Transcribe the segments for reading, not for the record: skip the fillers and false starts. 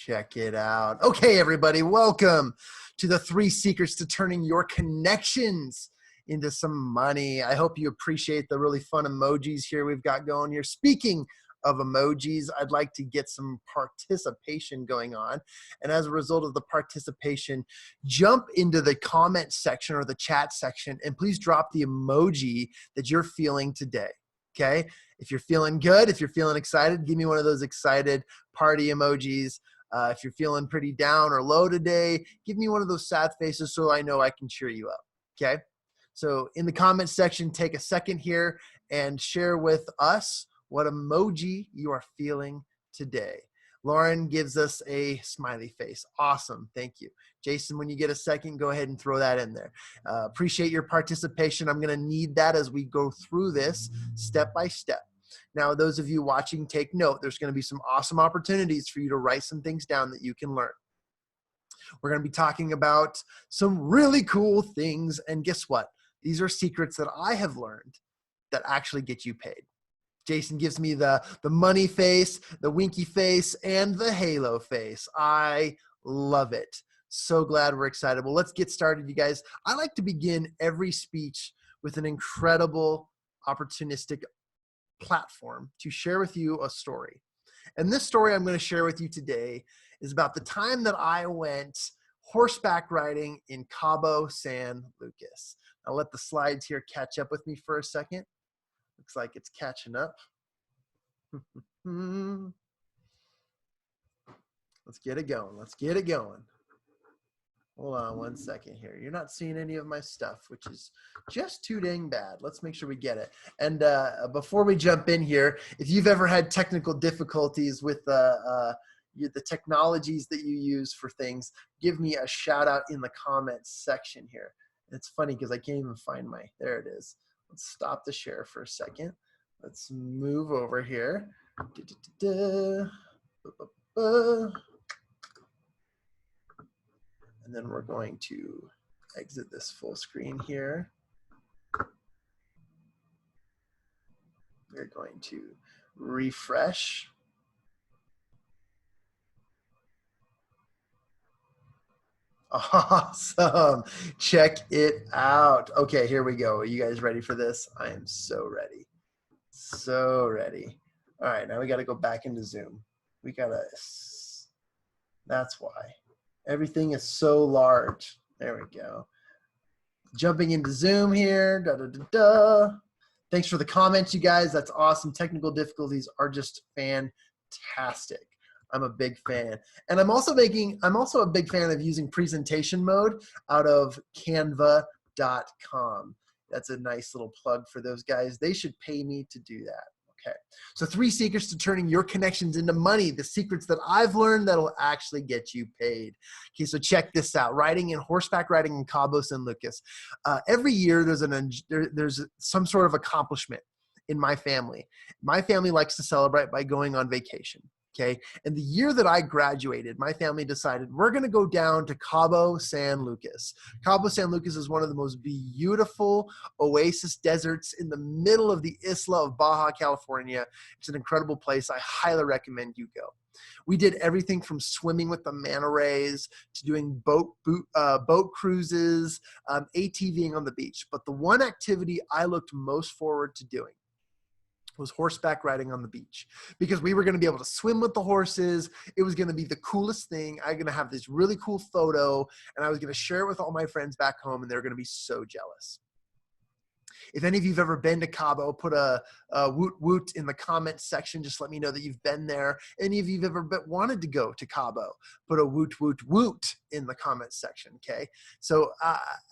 Check it out. Okay, everybody, welcome to the 3 secrets to turning your connections into some money. I hope you appreciate the really fun emojis here we've got going here. Speaking of emojis, I'd like to get some participation going on. And as a result of the participation, jump into the comment section or the chat section and please drop the emoji that you're feeling today. Okay? If you're feeling good, if you're feeling excited, give me one of those excited party emojis. If you're feeling pretty down or low today, give me one of those sad faces so I know I can cheer you up. Okay? So in the comment section, take a second here and share with us what emoji you are feeling today. Lauren gives us a smiley face. Awesome. Thank you. Jason, when you get a second, go ahead and throw that in there. Appreciate your participation. I'm going to need that as we go through this step by step. Now, those of you watching, take note. There's going to be some awesome opportunities for you to write some things down that you can learn. We're going to be talking about some really cool things. And guess what? These are secrets that I have learned that actually get you paid. Jason gives me the money face, the winky face, and the halo face. I love it. So glad we're excited. Well, let's get started, you guys. I like to begin every speech with an incredible opportunistic platform to share with you a story. And this story I'm going to share with you today is about the time that I went horseback riding in Cabo, San Lucas. I'll let the slides here catch up with me for a second. Looks like it's catching up. Let's get it going. Let's get it going. Hold on one second here. You're not seeing any of my stuff, which is just too dang bad. Let's make sure we get it. And before we jump in here, if you've ever had technical difficulties with the technologies that you use for things, give me a shout out in the comments section here. It's funny because I can't even find there it is. Let's stop the share for a second. Let's move over here. And then we're going to exit this full screen here. We're going to refresh. Awesome. Check it out. Okay, here we go. Are you guys ready for this? I am so ready. So ready. All right, now we got to go back into Zoom. That's why. Everything is so large. There we go. Jumping into Zoom here. Thanks for the comments, you guys. That's awesome. Technical difficulties are just fantastic. I'm a big fan. And I'm also a big fan of using presentation mode out of canva.com. That's a nice little plug for those guys. They should pay me to do that. Okay. So 3 secrets to turning your connections into money. The secrets that I've learned that'll actually get you paid. Okay. So check this out. Horseback riding in Cabo San Lucas. Every year there's some sort of accomplishment in my family. My family likes to celebrate by going on vacation. Okay. And the year that I graduated, my family decided we're going to go down to Cabo San Lucas. Cabo San Lucas is one of the most beautiful oasis deserts in the middle of the isla of Baja, California. It's an incredible place. I highly recommend you go. We did everything from swimming with the manta rays to doing boat cruises, ATVing on the beach. But the one activity I looked most forward to doing was horseback riding on the beach, because we were going to be able to swim with the horses. It was going to be the coolest thing. I'm going to have this really cool photo, and I was going to share it with all my friends back home, and they're going to be so jealous. If any of you have ever been to Cabo, put a woot woot in the comments section. Just let me know that you've been there. Any of you have ever wanted to go to Cabo, put a woot woot woot in the comments section. Okay. So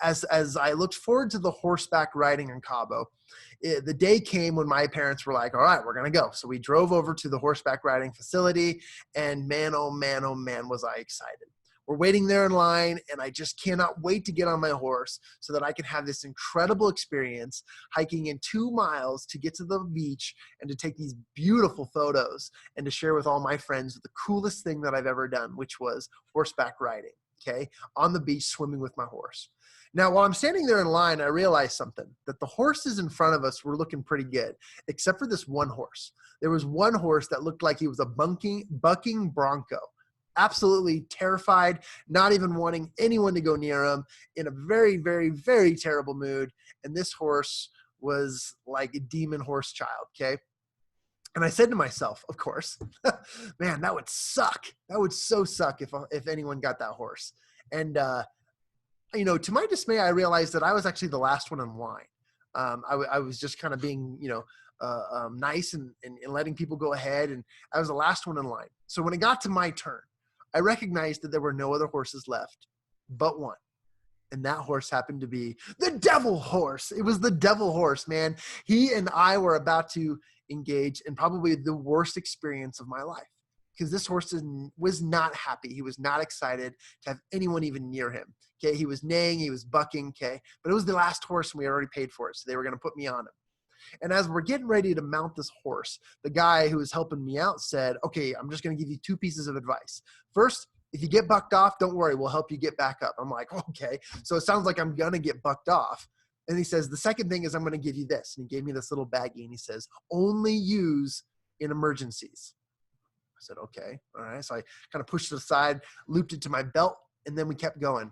as I looked forward to the horseback riding in Cabo, the day came when my parents were like, all right, we're going to go. So we drove over to the horseback riding facility, and man, oh man, was I excited. We're waiting there in line, and I just cannot wait to get on my horse so that I can have this incredible experience hiking in 2 miles to get to the beach and to take these beautiful photos and to share with all my friends the coolest thing that I've ever done, which was horseback riding, okay, on the beach swimming with my horse. Now, while I'm standing there in line, I realized something, that the horses in front of us were looking pretty good, except for this one horse. There was one horse that looked like he was a bucking bronco. absolutely terrified, not even wanting anyone to go near him, in a very, very, very terrible mood. And this horse was like a demon horse child, okay? And I said to myself, of course, man, that would suck. That would so suck if anyone got that horse. And, you know, to my dismay, I realized that I was actually the last one in line. I was just kind of being, you know, nice and letting people go ahead. And I was the last one in line. So when it got to my turn, I recognized that there were no other horses left but one. And that horse happened to be the devil horse. It was the devil horse, man. He and I were about to engage in probably the worst experience of my life, because this horse was not happy. He was not excited to have anyone even near him. Okay, he was neighing, he was bucking, okay, but it was the last horse and we already paid for it, so they were going to put me on him. And as we're getting ready to mount this horse, the guy who was helping me out said, okay, I'm just going to give you two pieces of advice. First, if you get bucked off, don't worry, we'll help you get back up. I'm like, okay, so it sounds like I'm going to get bucked off. And he says, the second thing is I'm going to give you this. And he gave me this little baggie and he says, only use in emergencies. I said, okay, all right. So I kind of pushed it aside, looped it to my belt, and then we kept going.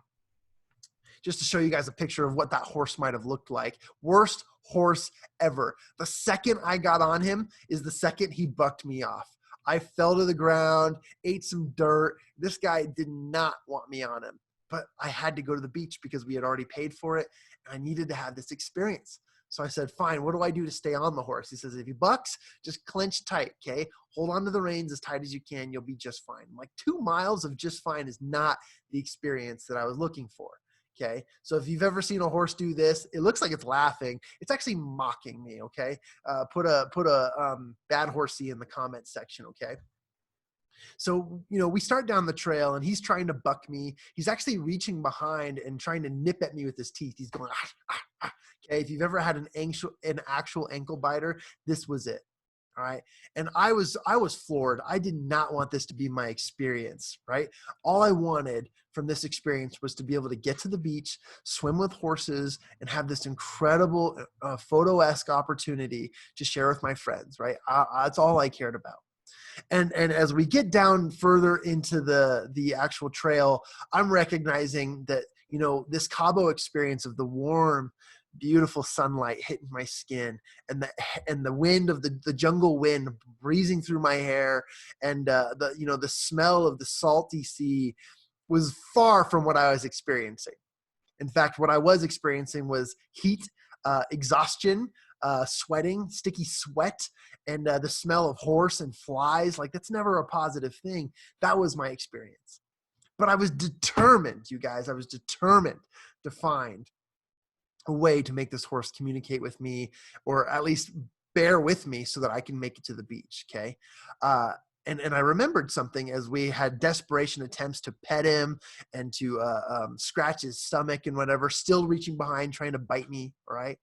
Just to show you guys a picture of what that horse might have looked like. Worst horse ever. The second I got on him is the second he bucked me off. I fell to the ground, ate some dirt. This guy did not want me on him, but I had to go to the beach because we had already paid for it and I needed to have this experience. So I said, fine, what do I do to stay on the horse? He says, if he bucks, just clench tight, okay? Hold on to the reins as tight as you can. You'll be just fine. Like 2 miles of just fine is not the experience that I was looking for, okay? So if you've ever seen a horse do this, it looks like it's laughing. It's actually mocking me, okay? Put a bad horsey in the comments section, okay? So, you know, we start down the trail and he's trying to buck me. He's actually reaching behind and trying to nip at me with his teeth. He's going, ah, ah, ah. Okay, if you've ever had an actual ankle biter, this was it. All right. And I was floored. I did not want this to be my experience, right? All I wanted from this experience was to be able to get to the beach, swim with horses, and have this incredible photo-esque opportunity to share with my friends, right? That's all I cared about. And as we get down further into the actual trail, I'm recognizing that, you know, this Cabo experience of the warm, beautiful sunlight hitting my skin and the wind of the jungle wind breezing through my hair and the smell of the salty sea was far from what I was experiencing. In fact, what I was experiencing was heat, exhaustion, sweating, sticky sweat, and the smell of horse and flies. Like, that's never a positive thing. That was my experience. But I was determined, you guys, I was determined to find a way to make this horse communicate with me, or at least bear with me so that I can make it to the beach. Okay. And I remembered something as we had desperation attempts to pet him and to scratch his stomach and whatever, still reaching behind, trying to bite me. Right.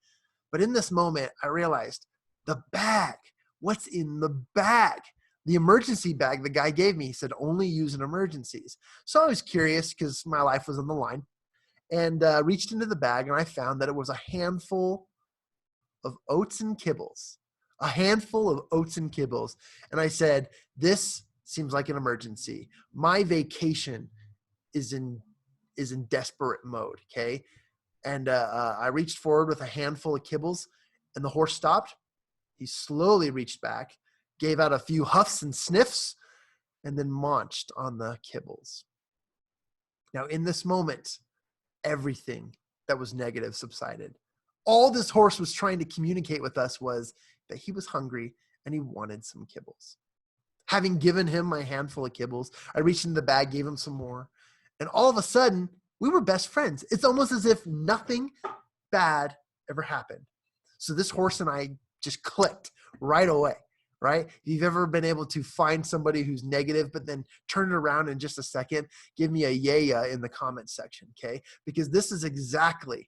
But in this moment, I realized the bag, what's in the bag? The emergency bag the guy gave me, he said, only use in emergencies. So I was curious because my life was on the line. And reached into the bag and I found that it was a handful of oats and kibbles, a handful of oats and kibbles. And I said, this seems like an emergency. My vacation is in desperate mode. Okay. And I reached forward with a handful of kibbles and the horse stopped. He slowly reached back, gave out a few huffs and sniffs, and then munched on the kibbles. Now in this moment, everything that was negative subsided. All this horse was trying to communicate with us was that he was hungry and he wanted some kibbles. Having given him my handful of kibbles, I reached into the bag, gave him some more, and all of a sudden, we were best friends. It's almost as if nothing bad ever happened. So this horse and I just clicked right away. Right? If you've ever been able to find somebody who's negative, but then turn it around in just a second, give me a yeah in the comments section, okay? Because this is exactly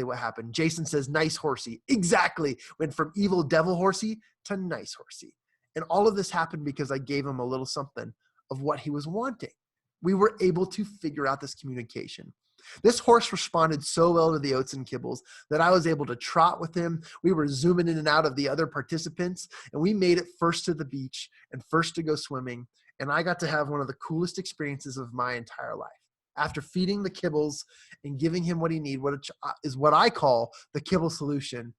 what happened. Jason says, nice horsey. Exactly. Went from evil devil horsey to nice horsey. And all of this happened because I gave him a little something of what he was wanting. We were able to figure out this communication. This horse responded so well to the oats and kibbles that I was able to trot with him. We were zooming in and out of the other participants, and we made it first to the beach and first to go swimming. And I got to have one of the coolest experiences of my entire life. After feeding the kibbles and giving him what he needed, is what I call the kibble solution,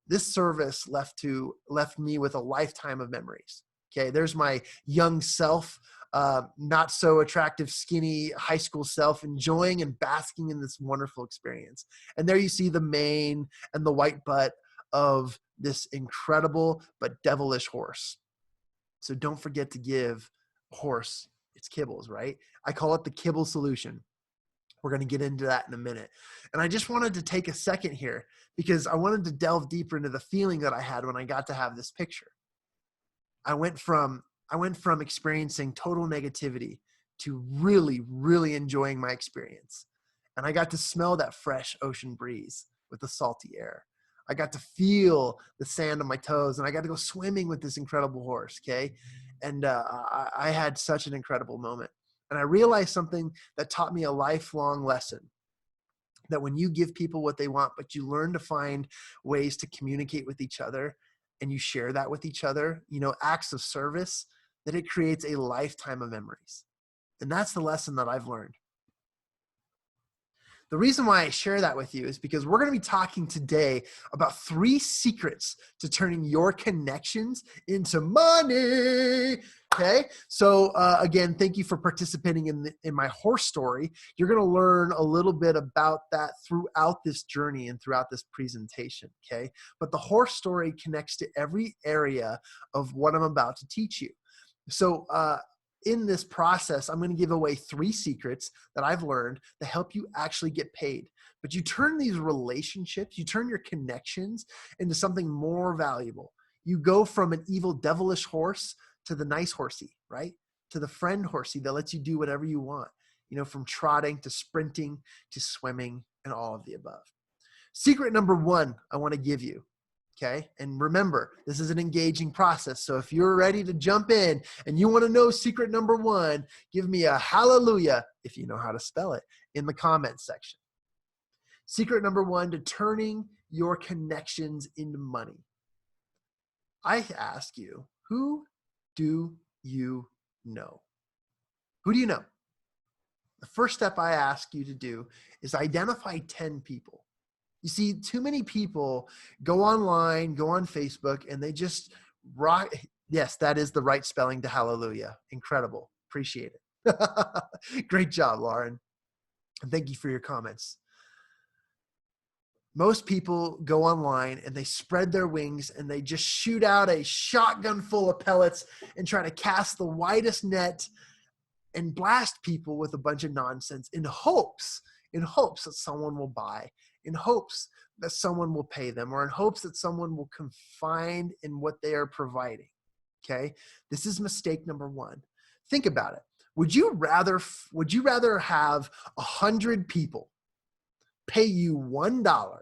this service left me with a lifetime of memories. Okay, there's my young self, not so attractive, skinny high school self, enjoying and basking in this wonderful experience. And there you see the mane and the white butt of this incredible but devilish horse. So don't forget to give a horse its kibbles, right? I call it the kibble solution. We're going to get into that in a minute. And I just wanted to take a second here because I wanted to delve deeper into the feeling that I had when I got to have this picture. I went from experiencing total negativity to really, really enjoying my experience. And I got to smell that fresh ocean breeze with the salty air. I got to feel the sand on my toes, and I got to go swimming with this incredible horse, okay? And I had such an incredible moment. And I realized something that taught me a lifelong lesson, that when you give people what they want, but you learn to find ways to communicate with each other and you share that with each other, acts of service, that it creates a lifetime of memories. And that's the lesson that I've learned. The reason why I share that with you is because we're going to be talking today about 3 secrets to turning your connections into money. Okay. So again, thank you for participating in my horse story. You're going to learn a little bit about that throughout this journey and throughout this presentation. Okay. But the horse story connects to every area of what I'm about to teach you. So, in this process, I'm going to give away 3 secrets that I've learned to help you actually get paid. But you turn these relationships, you turn your connections into something more valuable. You go from an evil, devilish horse to the nice horsey, right? To the friend horsey that lets you do whatever you want, from trotting to sprinting to swimming and all of the above. Secret number 1 I want to give you. Okay. And remember, this is an engaging process. So if you're ready to jump in and you want to know secret number 1, give me a hallelujah, if you know how to spell it, in the comments section. Secret number 1 to turning your connections into money. I ask you, who do you know? Who do you know? The first step I ask you to do is identify 10 people. You see, too many people go online, go on Facebook, and they just rock. Yes, that is the right spelling to hallelujah. Incredible. Appreciate it. Great job, Lauren. And thank you for your comments. Most people go online and they spread their wings and they just shoot out a shotgun full of pellets and try to cast the widest net and blast people with a bunch of nonsense in hopes that someone will buy, in hopes that someone will pay them, or in hopes that someone will confide in what they are providing. Okay. This is mistake number 1. Think about it. Would you rather have 100 people pay you $1,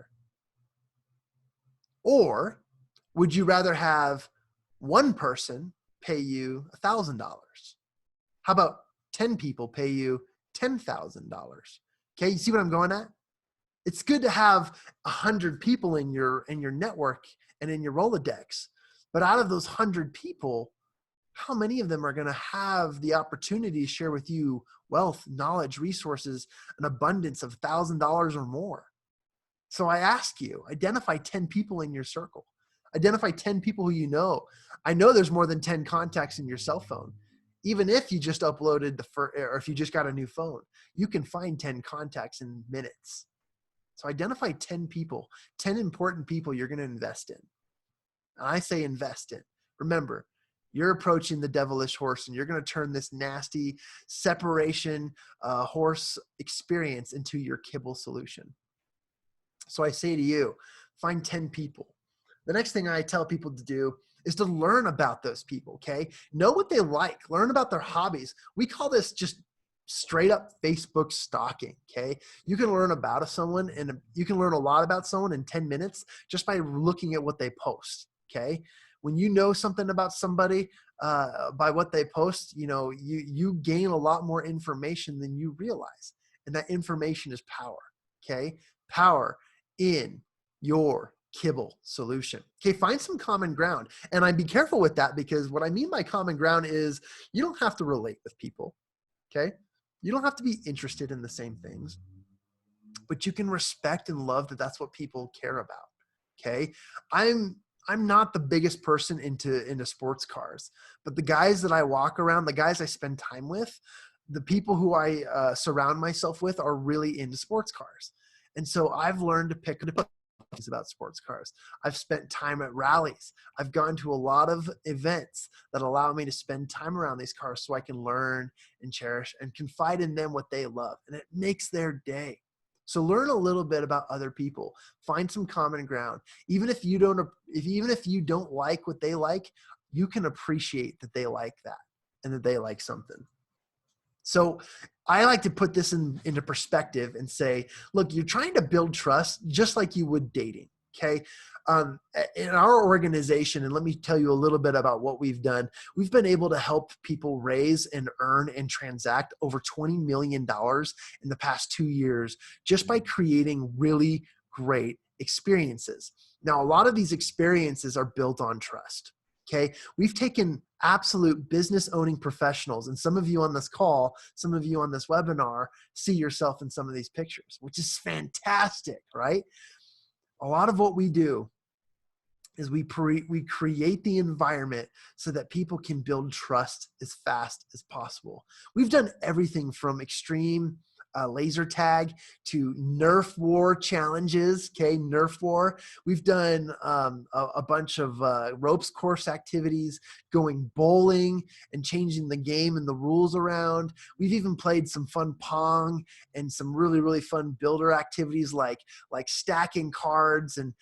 or would you rather have one person pay you $1,000? How about 10 people pay you $10,000? Okay, you see what I'm going at? It's good to have 100 people in your network and in your Rolodex, but out of those 100 people, how many of them are going to have the opportunity to share with you wealth, knowledge, resources, an abundance of $1,000 or more? So I ask you, identify 10 people in your circle. Identify 10 people who you know. I know there's more than 10 contacts in your cell phone. Even if you just uploaded or if you just got a new phone, you can find 10 contacts in minutes. So identify 10 people, 10 important people you're going to invest in. And I say invest in. Remember, you're approaching the devilish horse and you're going to turn this nasty separation horse experience into your kibble solution. So I say to you, find 10 people. The next thing I tell people to do is to learn about those people, okay? Know what they like. Learn about their hobbies. We call this just straight up Facebook stalking, okay? You can learn about someone and you can learn a lot about someone in 10 minutes just by looking at what they post, okay? When you know something about somebody by what they post, you gain a lot more information than you realize. And that information is power. Okay. Power in your kibble solution. Okay. Find some common ground. And I'd be careful with that, because what I mean by common ground is you don't have to relate with people. Okay. You don't have to be interested in the same things, but you can respect and love that that's what people care about. Okay. I'm not the biggest person into sports cars, but the guys that I walk around, the guys I spend time with, the people who I surround myself with are really into sports cars. And so I've learned to pick about sports cars. I've spent time at rallies. I've gone to a lot of events that allow me to spend time around these cars so I can learn and cherish and confide in them what they love. And it makes their day. So learn a little bit about other people. Find some common ground. Even if you don't like what they like, you can appreciate that they like that and that they like something. So I like to put this into perspective and say, look, you're trying to build trust just like you would dating. Okay. In our organization, and let me tell you a little bit about what we've done. We've been able to help people raise and earn and transact over $20 million in the past 2 years just by creating really great experiences. Now, a lot of these experiences are built on trust. Okay. We've taken absolute business owning professionals, and some of you on this call, some of you on this webinar see yourself in some of these pictures, which is fantastic, right? A lot of what we do is we create the environment so that people can build trust as fast as possible. We've done everything from extreme laser tag to Nerf war challenges. Okay, Nerf war. We've done a bunch of ropes course activities, going bowling and changing the game and the rules around. We've even played some fun Pong and some really, really fun builder activities like stacking cards and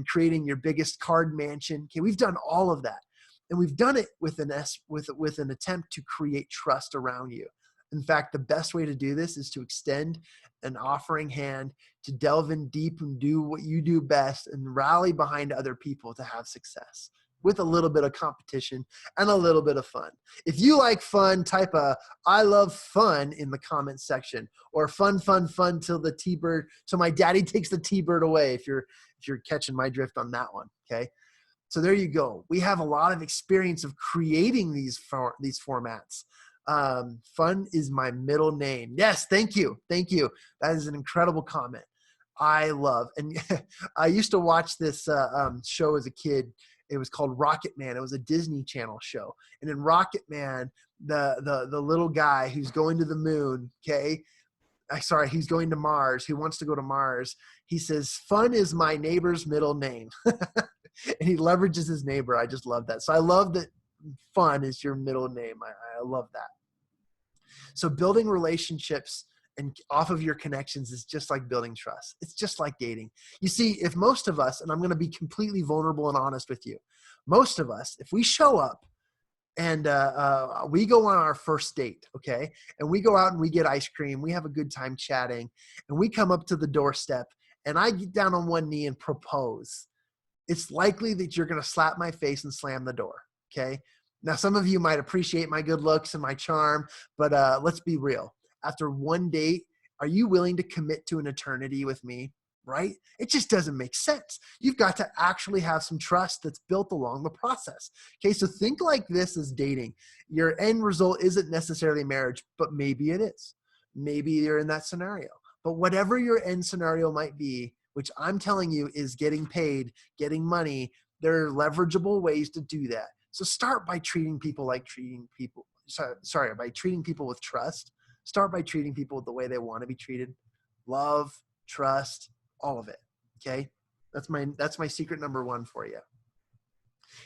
creating your biggest card mansion. Okay, we've done all of that. And we've done it with an attempt to create trust around you. In fact, the best way to do this is to extend an offering hand, to delve in deep and do what you do best and rally behind other people to have success with a little bit of competition and a little bit of fun. If you like fun, type I love fun in the comments section, or fun till my daddy takes the T-bird away, if you're catching my drift on that one. Okay. So there you go. We have a lot of experience of creating these formats. Fun is my middle name. Yes. Thank you. Thank you. That is an incredible comment. I love, and I used to watch this show as a kid. It was called Rocket Man. It was a Disney Channel show. And in Rocket Man, the little guy who's going to the moon, okay, he's going to Mars, who wants to go to Mars. He says, fun is my neighbor's middle name. And he leverages his neighbor. I just love that. So I love that fun is your middle name. I love that. So building relationships and off of your connections is just like building trust. It's just like dating. You see, if most of us, and I'm going to be completely vulnerable and honest with you, most of us, if we show up and we go on our first date, okay, and we go out and we get ice cream, we have a good time chatting, and we come up to the doorstep and I get down on one knee and propose, it's likely that you're going to slap my face and slam the door, okay? Now, some of you might appreciate my good looks and my charm, but let's be real. After one date, are you willing to commit to an eternity with me, right? It just doesn't make sense. You've got to actually have some trust that's built along the process. Okay, so think like this as dating. Your end result isn't necessarily marriage, but maybe it is. Maybe you're in that scenario. But whatever your end scenario might be, which I'm telling you is getting paid, getting money, there are leverageable ways to do that. So start by treating people by treating people with trust. Start by treating people the way they want to be treated. Love, trust, all of it. Okay. That's my secret number one for you.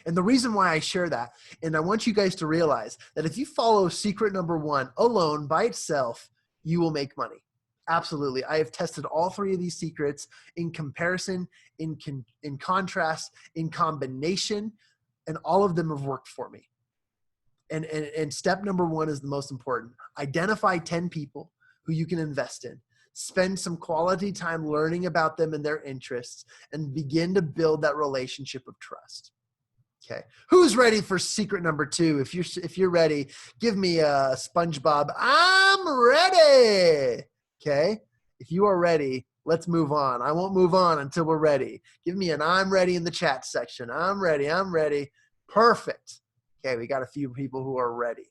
And the reason why I share that, and I want you guys to realize that if you follow secret number one alone by itself, you will make money. Absolutely. I have tested all three of these secrets in comparison, in contrast, in combination, and all of them have worked for me. And step number one is the most important. Identify 10 people who you can invest in. Spend some quality time learning about them and their interests, and begin to build that relationship of trust. Okay. Who's ready for secret number two? If you're ready, give me a SpongeBob. I'm ready. Okay. If you are ready, let's move on. I won't move on until we're ready. Give me an I'm ready in the chat section. I'm ready. I'm ready. Perfect. Okay. We got a few people who are ready.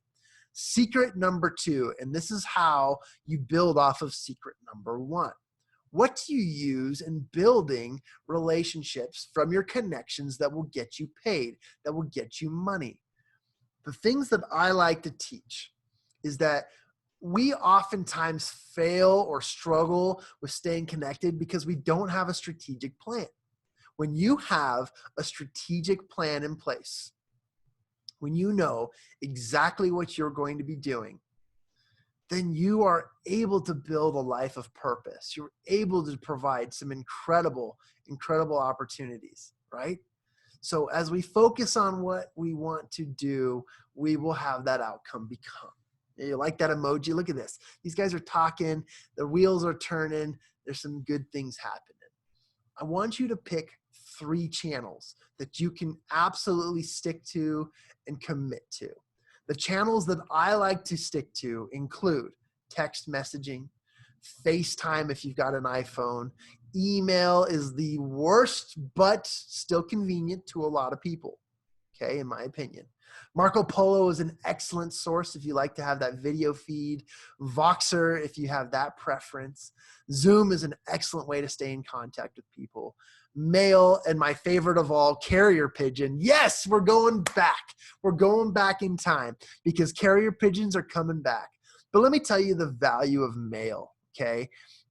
Secret number 2, and this is how you build off of secret number 1. What do you use in building relationships from your connections that will get you paid, that will get you money? The things that I like to teach is that we oftentimes fail or struggle with staying connected because we don't have a strategic plan. When you have a strategic plan in place, when you know exactly what you're going to be doing, then you are able to build a life of purpose. You're able to provide some incredible, incredible opportunities, right? So as we focus on what we want to do, we will have that outcome become. You like that emoji? Look at this. These guys are talking. The wheels are turning. There's some good things happening. I want you to pick 3 channels that you can absolutely stick to and commit to. The channels that I like to stick to include text messaging, FaceTime if you've got an iPhone. Email is the worst, but still convenient to a lot of people, okay, in my opinion. Marco Polo is an excellent source if you like to have that video feed. Voxer if you have that preference. Zoom is an excellent way to stay in contact with people. Mail, and my favorite of all, carrier pigeon. Yes, we're going back. We're going back in time because carrier pigeons are coming back. But let me tell you the value of mail, okay?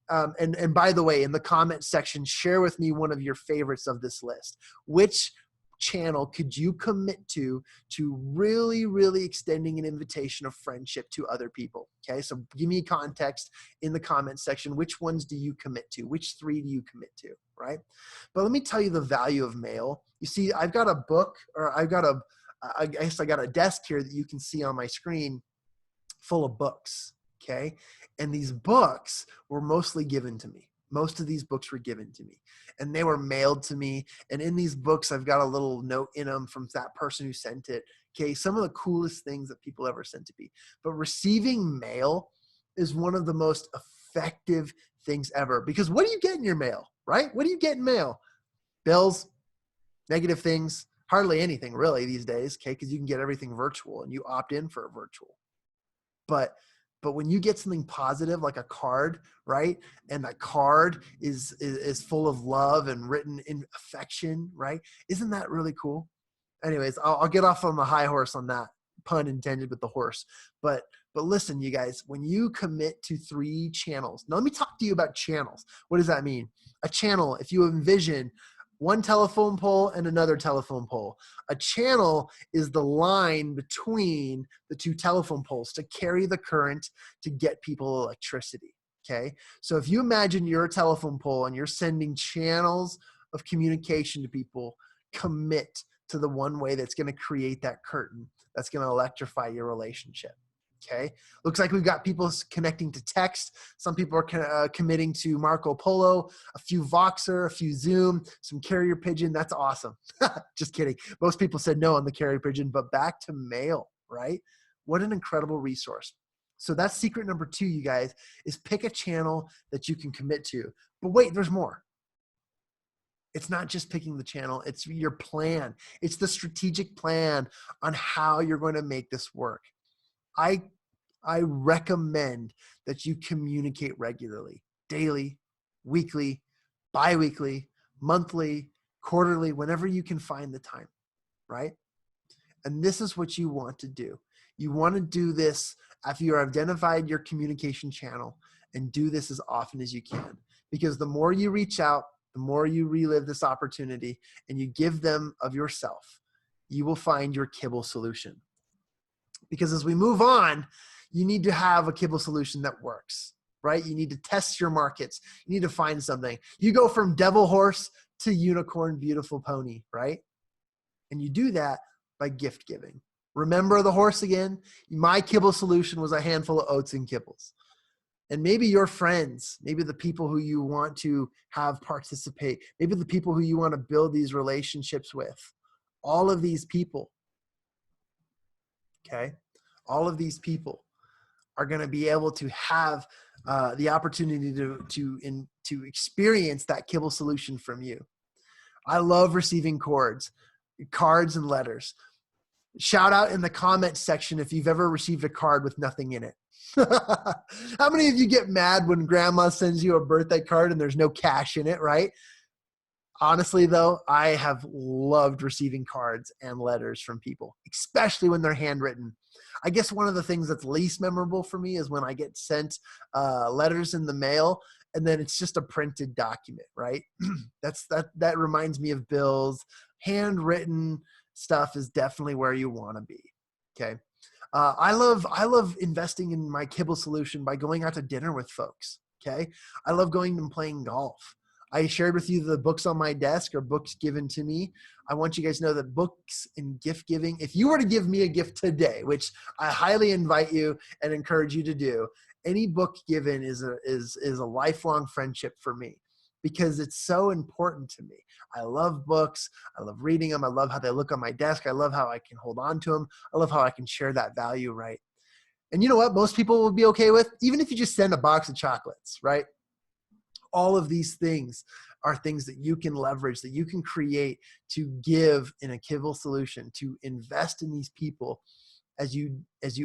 And by the way, in the comment section, share with me one of your favorites of this list. Which channel could you commit to really, really extending an invitation of friendship to other people? Okay, so give me context in the comment section. Which ones do you commit to? Which 3 do you commit to, right? But let me tell you the value of mail. You see, I've got a book, or I guess I got a desk here that you can see on my screen full of books, okay? And these books were mostly given to me. Most of these books were given to me and they were mailed to me. And in these books, I've got a little note in them from that person who sent it. Okay. Some of the coolest things that people ever sent to me, but receiving mail is one of the most effective things ever, because what do you get in your mail, right? What do you get in mail? Bills, negative things, hardly anything really these days. Okay. Cause you can get everything virtual and you opt in for a virtual. But when you get something positive like a card, right? And that card is full of love and written in affection, right? Isn't that really cool? Anyways, I'll get off on the high horse on that, pun intended with the horse. But listen, you guys, when you commit to 3 channels, now let me talk to you about channels. What does that mean? A channel, if you envision one telephone pole and another telephone pole. A channel is the line between the 2 telephone poles to carry the current to get people electricity, okay? So if you imagine you're a telephone pole and you're sending channels of communication to people, commit to the one way that's gonna create that curtain, that's gonna electrify your relationship. Okay, looks like we've got people connecting to text. Some people are committing to Marco Polo, a few Voxer, a few Zoom, some carrier pigeon. That's awesome. Just kidding. Most people said no on the carrier pigeon, but back to mail, right? What an incredible resource. So that's secret number 2, you guys, is pick a channel that you can commit to. But wait, there's more. It's not just picking the channel, it's your plan. It's the strategic plan on how you're going to make this work. I recommend that you communicate regularly, daily, weekly, bi-weekly, monthly, quarterly, whenever you can find the time, right? And this is what you want to do. You want to do this after you've identified your communication channel, and do this as often as you can, because the more you reach out, the more you relive this opportunity and you give them of yourself, you will find your kibble solution. Because as we move on, you need to have a kibble solution that works, right? You need to test your markets. You need to find something. You go from devil horse to unicorn beautiful pony, right? And you do that by gift giving. Remember the horse again? My kibble solution was a handful of oats and kibbles. And maybe your friends, maybe the people who you want to have participate, maybe the people who you want to build these relationships with, all of these people, okay? All of these people are going to be able to have the opportunity to experience that kibble solution from you. I love receiving cards and letters. Shout out in the comments section if you've ever received a card with nothing in it. How many of you get mad when grandma sends you a birthday card and there's no cash in it, right? Honestly, though, I have loved receiving cards and letters from people, especially when they're handwritten. I guess one of the things that's least memorable for me is when I get sent letters in the mail and then it's just a printed document, right? That reminds me of bills. Handwritten stuff is definitely where you want to be. Okay. I love investing in my kibble solution by going out to dinner with folks. Okay. I love going and playing golf. I shared with you the books on my desk or books given to me. I want you guys to know that books and gift giving, if you were to give me a gift today, which I highly invite you and encourage you to do, any book given is a lifelong friendship for me because it's so important to me. I love books. I love reading them. I love how they look on my desk. I love how I can hold on to them. I love how I can share that value, right? And you know what most people will be okay with? Even if you just send a box of chocolates, right? All of these things are things that you can leverage, that you can create to give in a kibble solution, to invest in these people as you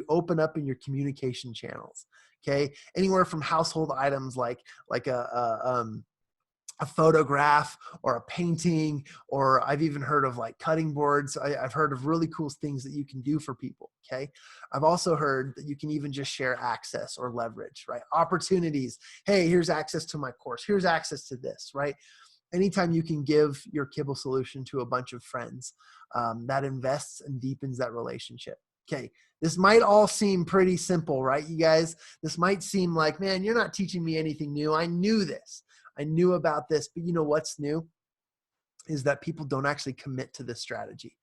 open up in your communication channels. Okay, anywhere from household items like a photograph or a painting, or I've even heard of like cutting boards. I've heard of really cool things that you can do for people. Okay. I've also heard that you can even just share access or leverage, right? Opportunities. Hey, here's access to my course. Here's access to this, right? Anytime you can give your kibble solution to a bunch of friends, that invests and deepens that relationship. Okay. This might all seem pretty simple, right? You guys, this might seem like, man, you're not teaching me anything new. I knew this. I knew about this, but you know what's new is that people don't actually commit to this strategy.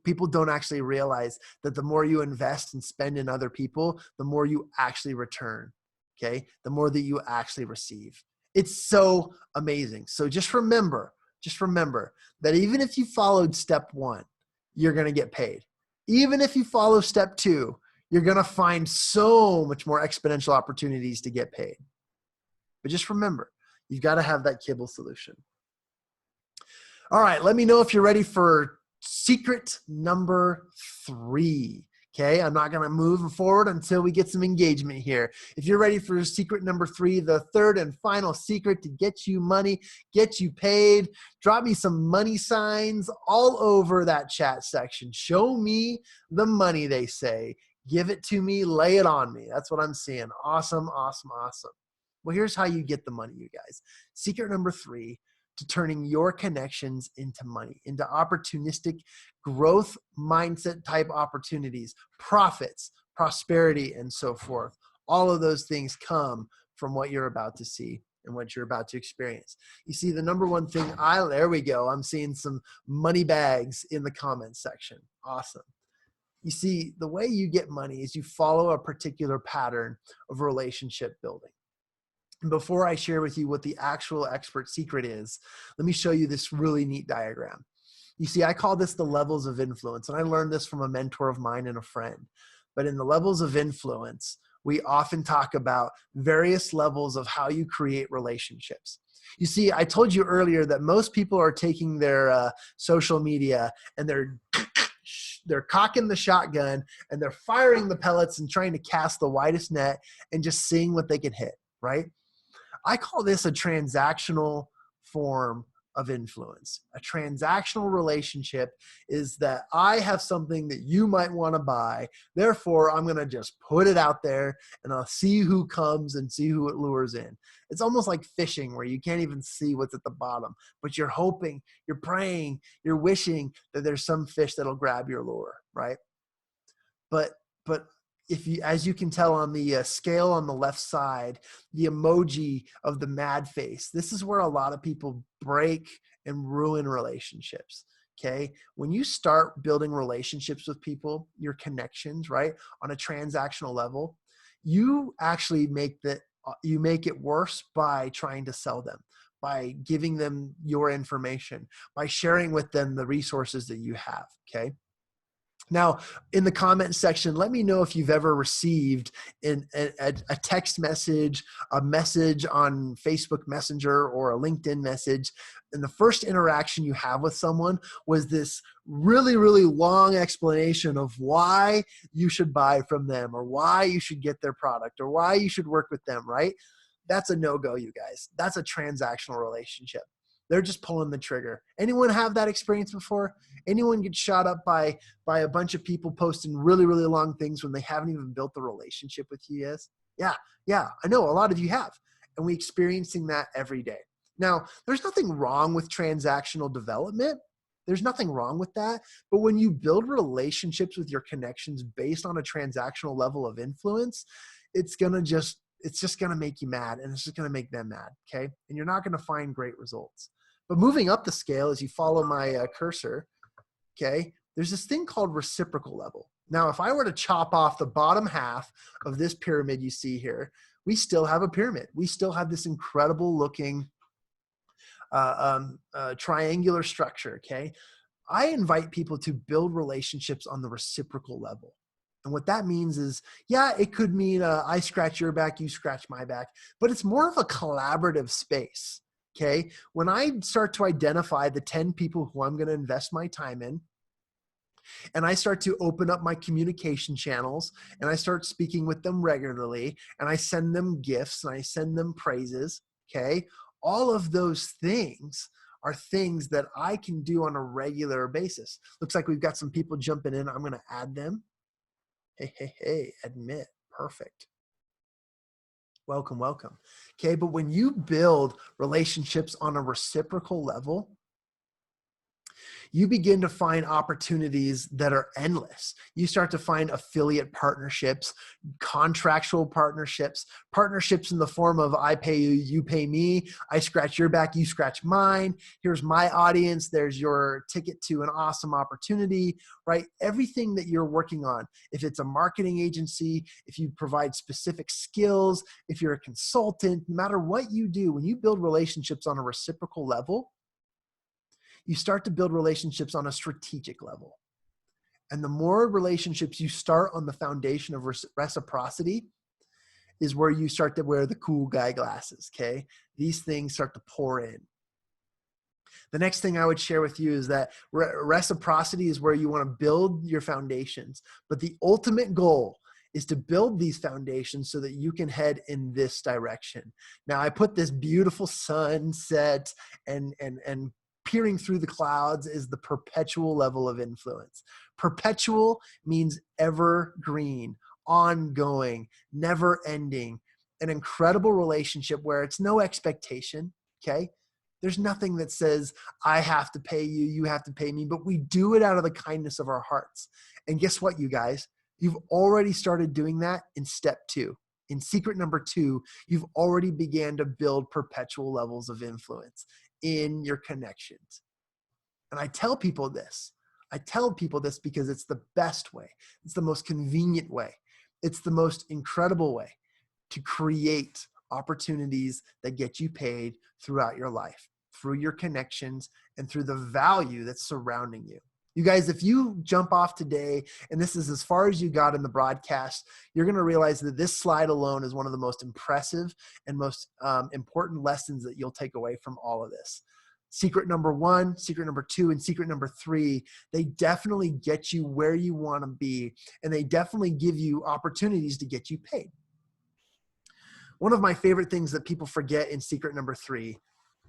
People don't actually realize that the more you invest and spend in other people, the more you actually return, okay? The more that you actually receive. It's so amazing. So just remember that even if you followed step 1, you're going to get paid. Even if you follow step 2, you're going to find so much more exponential opportunities to get paid. But just remember, you've got to have that kibble solution. All right, let me know if you're ready for secret number 3. Okay, I'm not going to move forward until we get some engagement here. If you're ready for secret number 3, the third and final secret to get you money, get you paid, drop me some money signs all over that chat section. Show me the money, they say. Give it to me, lay it on me. That's what I'm seeing. Awesome, awesome, awesome. Well, here's how you get the money, you guys. Secret number 3 to turning your connections into money, into opportunistic growth mindset type opportunities, profits, prosperity, and so forth. All of those things come from what you're about to see and what you're about to experience. You see, the number one thing, there we go. I'm seeing some money bags in the comments section. Awesome. You see, the way you get money is you follow a particular pattern of relationship building. Before I share with you what the actual expert secret is, let me show you this really neat diagram. You see, I call this the levels of influence, and I learned this from a mentor of mine and a friend. But in the levels of influence, we often talk about various levels of how you create relationships. You see, I told you earlier that most people are taking their social media and they're cocking the shotgun and they're firing the pellets and trying to cast the widest net and just seeing what they can hit, right? I call this a transactional form of influence. A transactional relationship is that I have something that you might want to buy. Therefore, I'm going to just put it out there and I'll see who comes and see who it lures in. It's almost like fishing where you can't even see what's at the bottom, but you're hoping, you're praying, you're wishing that there's some fish that'll grab your lure, right? But if you, as you can tell on the scale on the left side, the emoji of the mad face, this is where a lot of people break and ruin relationships. Okay. When you start building relationships with people, your connections, right, on a transactional level, you actually make it worse by trying to sell them, by giving them your information, by sharing with them the resources that you have. Okay. Now, in the comment section, let me know if you've ever received a text message, a message on Facebook Messenger or a LinkedIn message, and the first interaction you have with someone was this really, really long explanation of why you should buy from them or why you should get their product or why you should work with them, right? That's a no-go, you guys. That's a transactional relationship. They're just pulling the trigger. Anyone have that experience before? Anyone get shot up by a bunch of people posting really, really long things when they haven't even built the relationship with you yet? Yeah, I know a lot of you have. And we're experiencing that every day. Now, there's nothing wrong with transactional development. There's nothing wrong with that. But when you build relationships with your connections based on a transactional level of influence, it's just going to make you mad, and it's just going to make them mad, okay? And you're not going to find great results. But moving up the scale, as you follow my cursor, okay, there's this thing called reciprocal level. Now, if I were to chop off the bottom half of this pyramid you see here, we still have a pyramid. We still have this incredible looking triangular structure, okay? I invite people to build relationships on the reciprocal level. And what that means is, yeah, it could mean I scratch your back, you scratch my back, but it's more of a collaborative space, okay? When I start to identify the 10 people who I'm going to invest my time in, and I start to open up my communication channels, and I start speaking with them regularly, and I send them gifts, and I send them praises, okay? All of those things are things that I can do on a regular basis. Looks like we've got some people jumping in. I'm going to add them. Hey, admit, perfect. Welcome. Okay, but when you build relationships on a reciprocal level, you begin to find opportunities that are endless. You start to find affiliate partnerships, contractual partnerships, partnerships in the form of I pay you, you pay me, I scratch your back, you scratch mine. Here's my audience. There's your ticket to an awesome opportunity, right? Everything that you're working on, if it's a marketing agency, if you provide specific skills, if you're a consultant, no matter what you do, when you build relationships on a reciprocal level, you start to build relationships on a strategic level. And the more relationships you start on the foundation of reciprocity is where you start to wear the cool guy glasses, okay? These things start to pour in. The next thing I would share with you is that reciprocity is where you want to build your foundations. But the ultimate goal is to build these foundations so that you can head in this direction. Now, I put this beautiful sunset and peering through the clouds is the perpetual level of influence. Perpetual means evergreen, ongoing, never ending, an incredible relationship where it's no expectation, okay? There's nothing that says, I have to pay you, you have to pay me, but we do it out of the kindness of our hearts. And guess what, you guys? You've already started doing that in step 2. In secret number 2, you've already began to build perpetual levels of influence in your connections. And I tell people this because it's the best way. It's the most convenient way. It's the most incredible way to create opportunities that get you paid throughout your life, through your connections and through the value that's surrounding you. You guys, if you jump off today, and this is as far as you got in the broadcast, you're going to realize that this slide alone is one of the most impressive and most important lessons that you'll take away from all of this. Secret number 1, secret number 2, and secret number 3, they definitely get you where you want to be, and they definitely give you opportunities to get you paid. One of my favorite things that people forget in secret number 3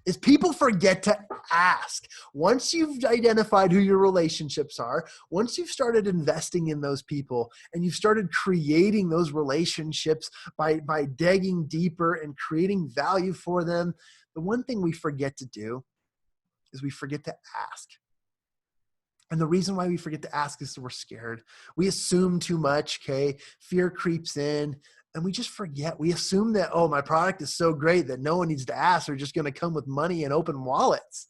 is people forget to ask. Once you've identified who your relationships are, once you've started investing in those people and you've started creating those relationships by digging deeper and creating value for them, the one thing we forget to do is we forget to ask. And the reason why we forget to ask is we're scared. We assume too much, okay? Fear creeps in. And we just forget. We assume that, oh, my product is so great that no one needs to ask. They're just going to come with money and open wallets.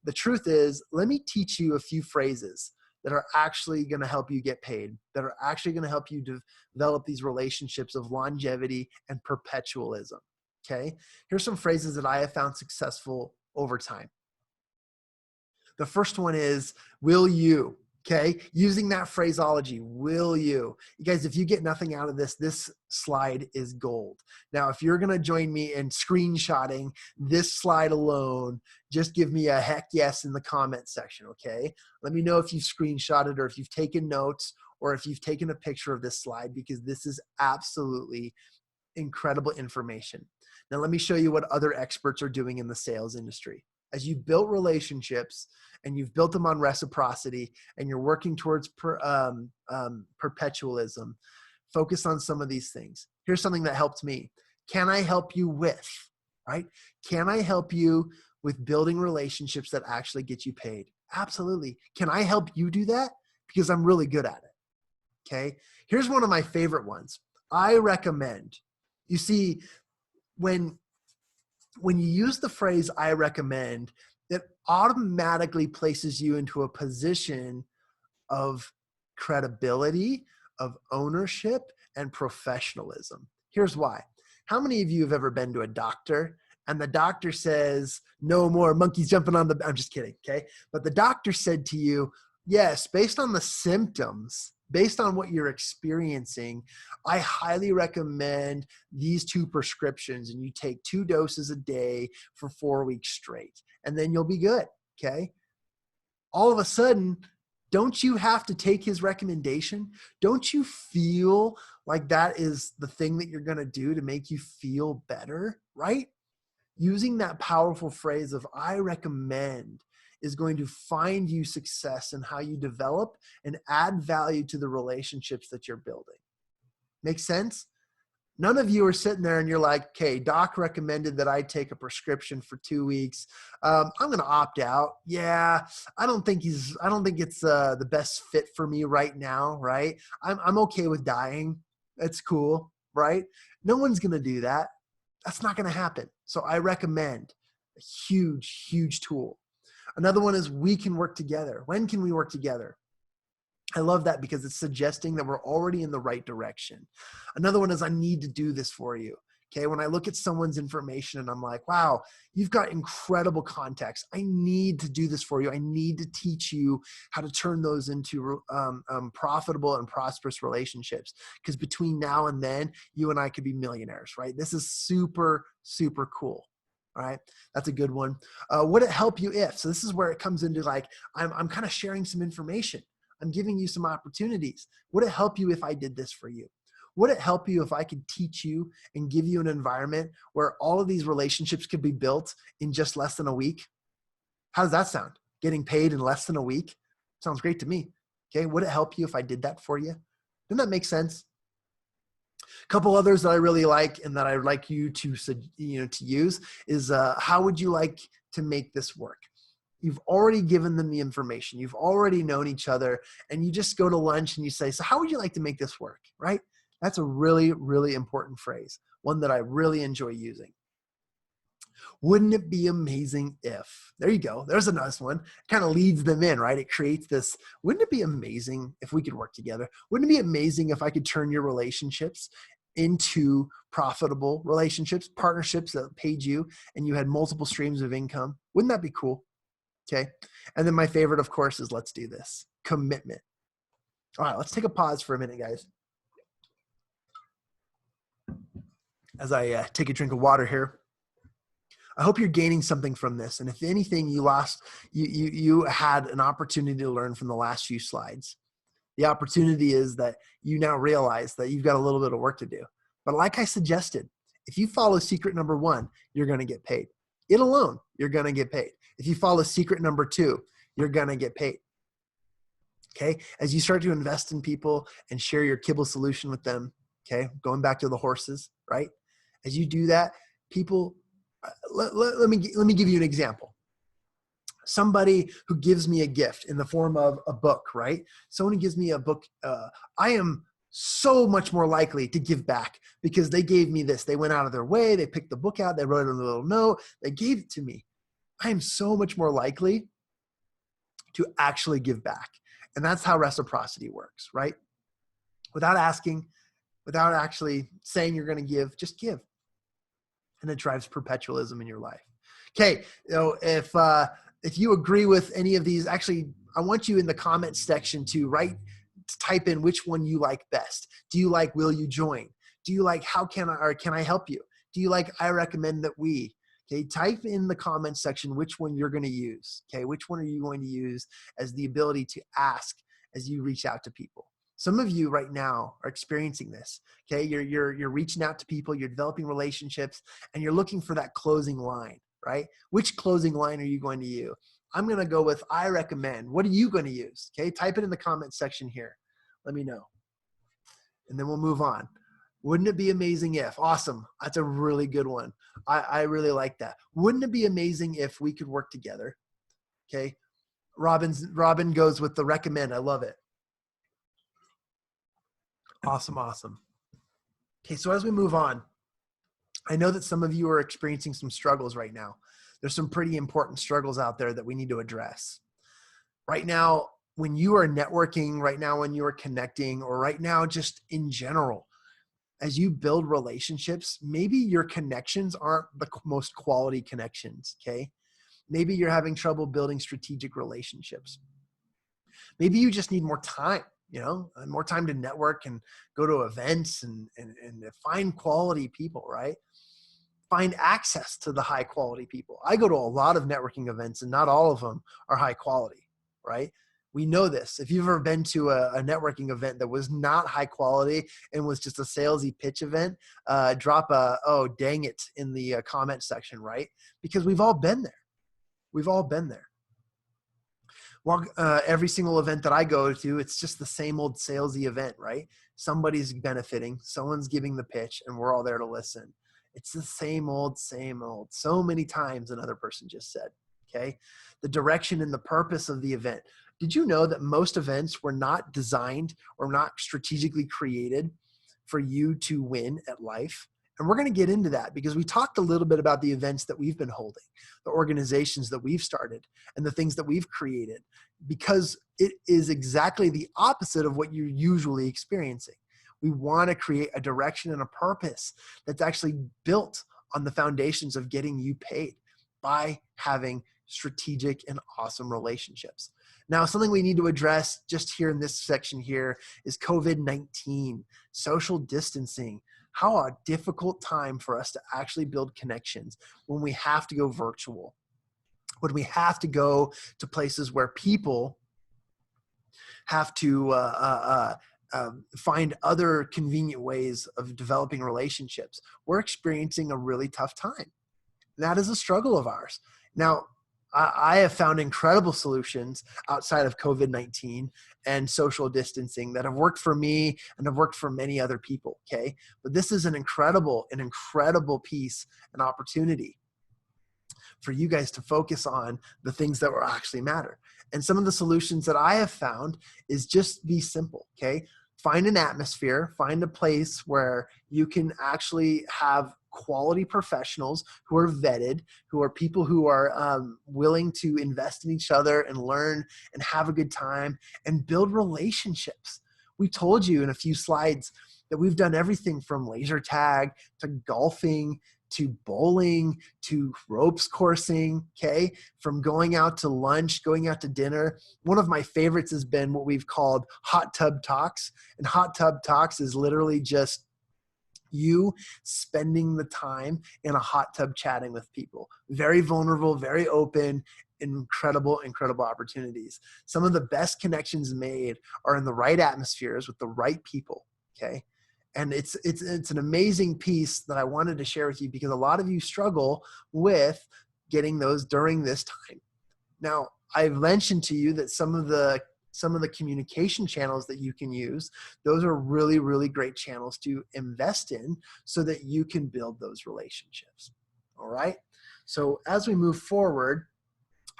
The truth is, let me teach you a few phrases that are actually going to help you get paid, that are actually going to help you develop these relationships of longevity and perpetualism, okay? Here's some phrases that I have found successful over time. The first one is, will you? Okay, using that phraseology, will you? You guys, if you get nothing out of this, this slide is gold. Now, if you're going to join me in screenshotting this slide alone, just give me a heck yes in the comment section, okay? Let me know if you've screenshotted or if you've taken notes or if you've taken a picture of this slide, because this is absolutely incredible information. Now, let me show you what other experts are doing in the sales industry. As you built relationships and you've built them on reciprocity and you're working towards perpetualism, focus on some of these things. Here's something that helped me. Can I help you with, right? Can I help you with building relationships that actually get you paid? Absolutely. Can I help you do that? Because I'm really good at it. Okay. Here's one of my favorite ones. I recommend. You see, when you use the phrase I recommend, it automatically places you into a position of credibility, of ownership, and professionalism. Here's why. How many of you have ever been to a doctor and the doctor says, no more monkeys jumping on the, I'm just kidding, okay? But the doctor said to you, yes, based on the symptoms, based on what you're experiencing, I highly recommend these 2 prescriptions, and you take 2 doses a day for 4 weeks straight, and then you'll be good, okay? All of a sudden, don't you have to take his recommendation? Don't you feel like that is the thing that you're going to do to make you feel better, right? Using that powerful phrase of I recommend is going to find you success in how you develop and add value to the relationships that you're building. Make sense? None of you are sitting there and you're like, okay, doc recommended that I take a prescription for 2 weeks. I'm going to opt out. Yeah, I don't think it's the best fit for me right now, right? I'm okay with dying. It's cool, right? No one's going to do that. That's not going to happen. So I recommend a huge, huge tool. Another one is we can work together. When can we work together? I love that because it's suggesting that we're already in the right direction. Another one is I need to do this for you. Okay, when I look at someone's information and I'm like, wow, you've got incredible contacts. I need to do this for you. I need to teach you how to turn those into profitable and prosperous relationships. Because between now and then, you and I could be millionaires, right? This is super, super cool. All right, that's a good one. Would it help you if? So this is where it comes into like, I'm kind of sharing some information. I'm giving you some opportunities. Would it help you if I did this for you? Would it help you if I could teach you and give you an environment where all of these relationships could be built in just less than a week? How does that sound? Getting paid in less than a week? Sounds great to me. Okay, would it help you if I did that for you? Doesn't that make sense? A couple others that I really like and that I'd like you to use is how would you like to make this work? You've already given them the information. You've already known each other, and you just go to lunch and you say, so how would you like to make this work, right? That's a really, really important phrase, one that I really enjoy using. Wouldn't it be amazing if? There you go. There's a nice one. Kind of leads them in, right? It creates this, wouldn't it be amazing if we could work together? Wouldn't it be amazing if I could turn your relationships into profitable relationships, partnerships that paid you, and you had multiple streams of income? Wouldn't that be cool? Okay. And then my favorite, of course, is let's do this. Commitment. All right, let's take a pause for a minute, guys. As I take a drink of water here. I hope you're gaining something from this. And if anything, you had an opportunity to learn from the last few slides. The opportunity is that you now realize that you've got a little bit of work to do. But like I suggested, if you follow secret number 1, you're going to get paid. It alone, you're going to get paid. If you follow secret number 2, you're going to get paid. Okay. As you start to invest in people and share your kibble solution with them, okay, going back to the horses, right? As you do that, people, let me give you an example. Somebody who gives me a gift in the form of a book, right? Someone who gives me a book, I am so much more likely to give back because they gave me this. They went out of their way. They picked the book out. They wrote a little note. They gave it to me. I am so much more likely to actually give back. And that's how reciprocity works, right? Without asking, without actually saying you're going to give, just give. And it drives perpetualism in your life. Okay, if you agree with any of these, actually, I want you in the comments section to type in which one you like best. Do you like will you join? Do you like how can I, or can I help you? Do you like I recommend that we? Okay, type in the comments section which one you're going to use. Okay, which one are you going to use as the ability to ask as you reach out to people? Some of you right now are experiencing this. Okay, you're reaching out to people, you're developing relationships, and you're looking for that closing line, right? Which closing line are you going to use? I'm going to go with I recommend. What are you going to use? Okay, type it in the comments section here. Let me know. And then we'll move on. Wouldn't it be amazing if? Awesome. That's a really good one. I really like that. Wouldn't it be amazing if we could work together? Okay. Robin goes with the recommend. I love it. Awesome. Awesome. Okay. So as we move on, I know that some of you are experiencing some struggles right now. There's some pretty important struggles out there that we need to address. Right now, when you are networking, right now when you are connecting, or right now just in general, as you build relationships, maybe your connections aren't the most quality connections, okay? Maybe you're having trouble building strategic relationships. Maybe you just need more time, more time to network and go to events and find quality people, right? Find access to the high quality people. I go to a lot of networking events and not all of them are high quality, right? We know this. If you've ever been to a networking event that was not high quality and was just a salesy pitch event, drop a, oh, dang it in the comment section, right? Because we've all been there. We've all been there. Well, every single event that I go to, it's just the same old salesy event, right? Somebody's benefiting, someone's giving the pitch, and we're all there to listen. It's the same old, so many times another person just said, okay? The direction and the purpose of the event. Did you know that most events were not designed or not strategically created for you to win at life? And we're going to get into that because we talked a little bit about the events that we've been holding, the organizations that we've started, and the things that we've created, because it is exactly the opposite of what you're usually experiencing. We want to create a direction and a purpose that's actually built on the foundations of getting you paid by having strategic and awesome relationships. Now, something we need to address just here in this section here is COVID-19, social distancing. How a difficult time for us to actually build connections when we have to go virtual, when we have to go to places where people have to find other convenient ways of developing relationships. We're experiencing a really tough time. That is a struggle of ours. Now, I have found incredible solutions outside of COVID-19 and social distancing that have worked for me and have worked for many other people, okay? But this is an incredible piece, an opportunity for you guys to focus on the things that will actually matter. And some of the solutions that I have found is just be simple, okay? Find an atmosphere, find a place where you can actually have quality professionals who are vetted, who are people who are willing to invest in each other and learn and have a good time and build relationships. We told you in a few slides that we've done everything from laser tag to golfing to bowling to ropes coursing, okay? From going out to lunch, going out to dinner. One of my favorites has been what we've called hot tub talks. And hot tub talks is literally just you spending the time in a hot tub chatting with people. Very vulnerable, very open, incredible opportunities. Some of the best connections made are in the right atmospheres with the right people, okay? And it's an amazing piece that I wanted to share with you because a lot of you struggle with getting those during this time. Now, I've mentioned to you that some of the communication channels that you can use, those are really, really great channels to invest in so that you can build those relationships. All right. So as we move forward,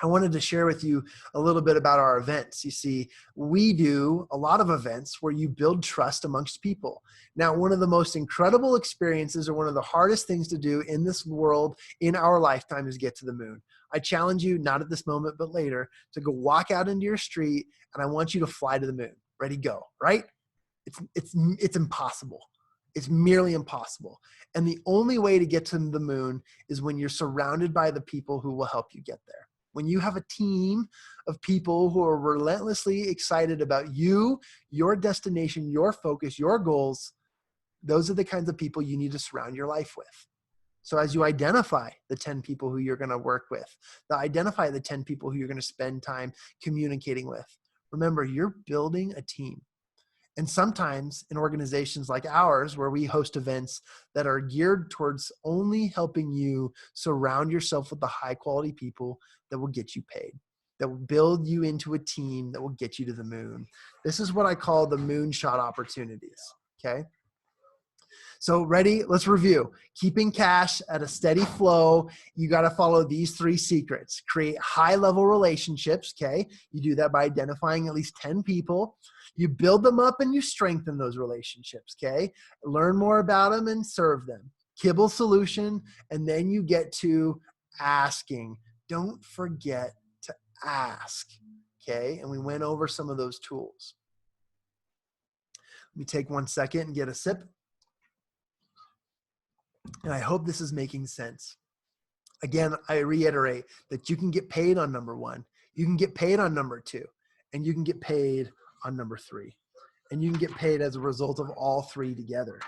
I wanted to share with you a little bit about our events. You see, we do a lot of events where you build trust amongst people. Now, one of the most incredible experiences or one of the hardest things to do in this world in our lifetime is get to the moon. I challenge you, not at this moment, but later, to go walk out into your street and I want you to fly to the moon. Ready, go, right? It's impossible. It's merely impossible. And the only way to get to the moon is when you're surrounded by the people who will help you get there. When you have a team of people who are relentlessly excited about you, your destination, your focus, your goals, those are the kinds of people you need to surround your life with. So as you identify the 10 people who you're going to work with, identify the 10 people who you're going to spend time communicating with, remember, you're building a team. And sometimes in organizations like ours, where we host events that are geared towards only helping you surround yourself with the high quality people that will get you paid, that will build you into a team that will get you to the moon. This is what I call the moonshot opportunities. Okay. So ready? Let's review. Keeping cash at a steady flow. You got to follow these 3 secrets. Create high-level relationships, okay? You do that by identifying at least 10 people. You build them up and you strengthen those relationships, okay? Learn more about them and serve them. Kibble solution, and then you get to asking. Don't forget to ask, okay? And we went over some of those tools. Let me take 1 second and get a sip. And I hope this is making sense. Again, I reiterate that you can get paid on number 1, you can get paid on number 2, and you can get paid on number 3. And you can get paid as a result of all 3 together.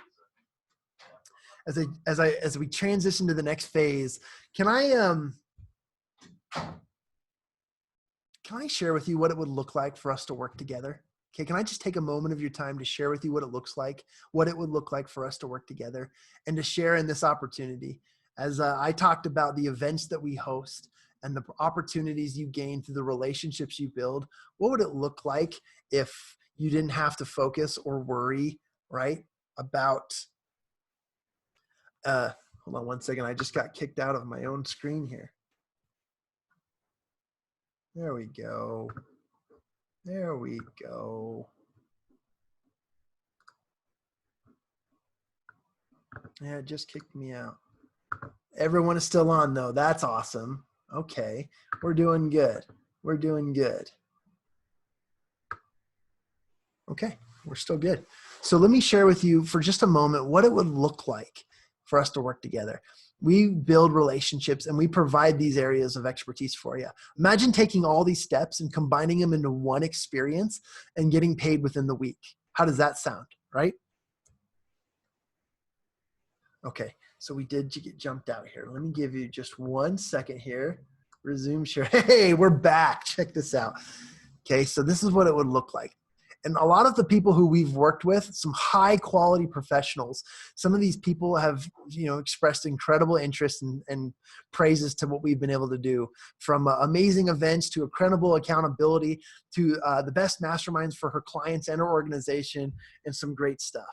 As we transition to the next phase, can I share with you what it would look like for us to work together? Okay, can I just take a moment of your time to share with you what it looks like, what it would look like for us to work together, and to share in this opportunity? As I talked about the events that we host and the opportunities you gain through the relationships you build, what would it look like if you didn't have to focus or worry, right, about, hold on 1 second, I just got kicked out of my own screen here. There we go. There we go. Yeah, it just kicked me out. Everyone is still on though. That's awesome. Okay. We're doing good. We're doing good. Okay. We're still good. So let me share with you for just a moment what it would look like for us to work together. We build relationships and we provide these areas of expertise for you. Imagine taking all these steps and combining them into one experience and getting paid within the week. How does that sound, right? Okay, so we did get jumped out here. Let me give you just 1 second here. Resume share. Hey, we're back. Check this out. Okay, so this is what it would look like. And a lot of the people who we've worked with, some high quality professionals, some of these people have, expressed incredible interest and praises to what we've been able to do, from amazing events to incredible accountability to the best masterminds for her clients and her organization, and some great stuff.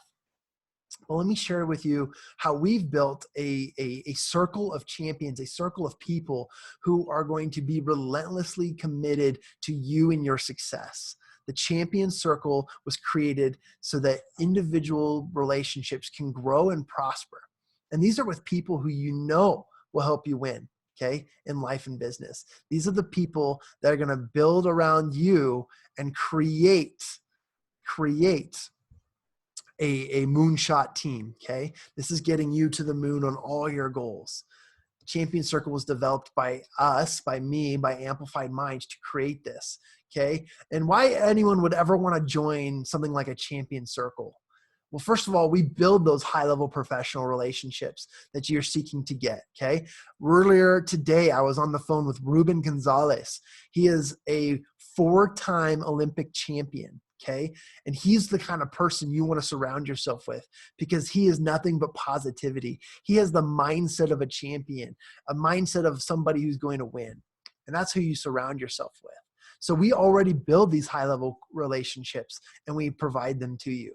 Well, let me share with you how we've built a circle of champions, a circle of people who are going to be relentlessly committed to you and your success. The champion circle was created so that individual relationships can grow and prosper. And these are with people who will help you win, okay, in life and business. These are the people that are going to build around you and create a moonshot team, okay? This is getting you to the moon on all your goals. Champion Circle was developed by us, by me, by Amplified Minds to create this, okay? And why anyone would ever want to join something like a Champion Circle? Well, first of all, we build those high-level professional relationships that you're seeking to get, okay? Earlier today, I was on the phone with Ruben Gonzalez. He is a 4-time Olympic champion, okay? And he's the kind of person you want to surround yourself with because he is nothing but positivity. He has the mindset of a champion, a mindset of somebody who's going to win. And that's who you surround yourself with. So we already build these high-level relationships and we provide them to you.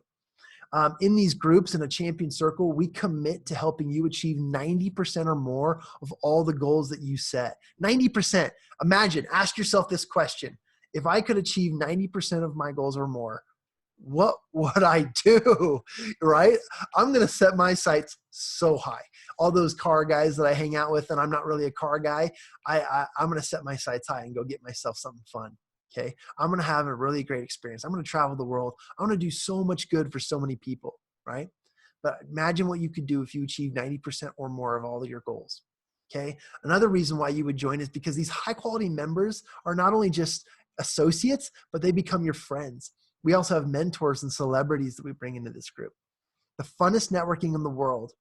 In these groups in a champion circle, we commit to helping you achieve 90% or more of all the goals that you set. 90%. Imagine, ask yourself this question. If I could achieve 90% of my goals or more, what would I do, right? I'm going to set my sights so high. All those car guys that I hang out with, and I'm not really a car guy, I'm going to set my sights high and go get myself something fun. Okay, I'm going to have a really great experience. I'm going to travel the world. I'm going to do so much good for so many people, right? But imagine what you could do if you achieve 90% or more of all of your goals. Okay. Another reason why you would join is because these high quality members are not only just associates, but they become your friends. We also have mentors and celebrities that we bring into this group. The funnest networking in the world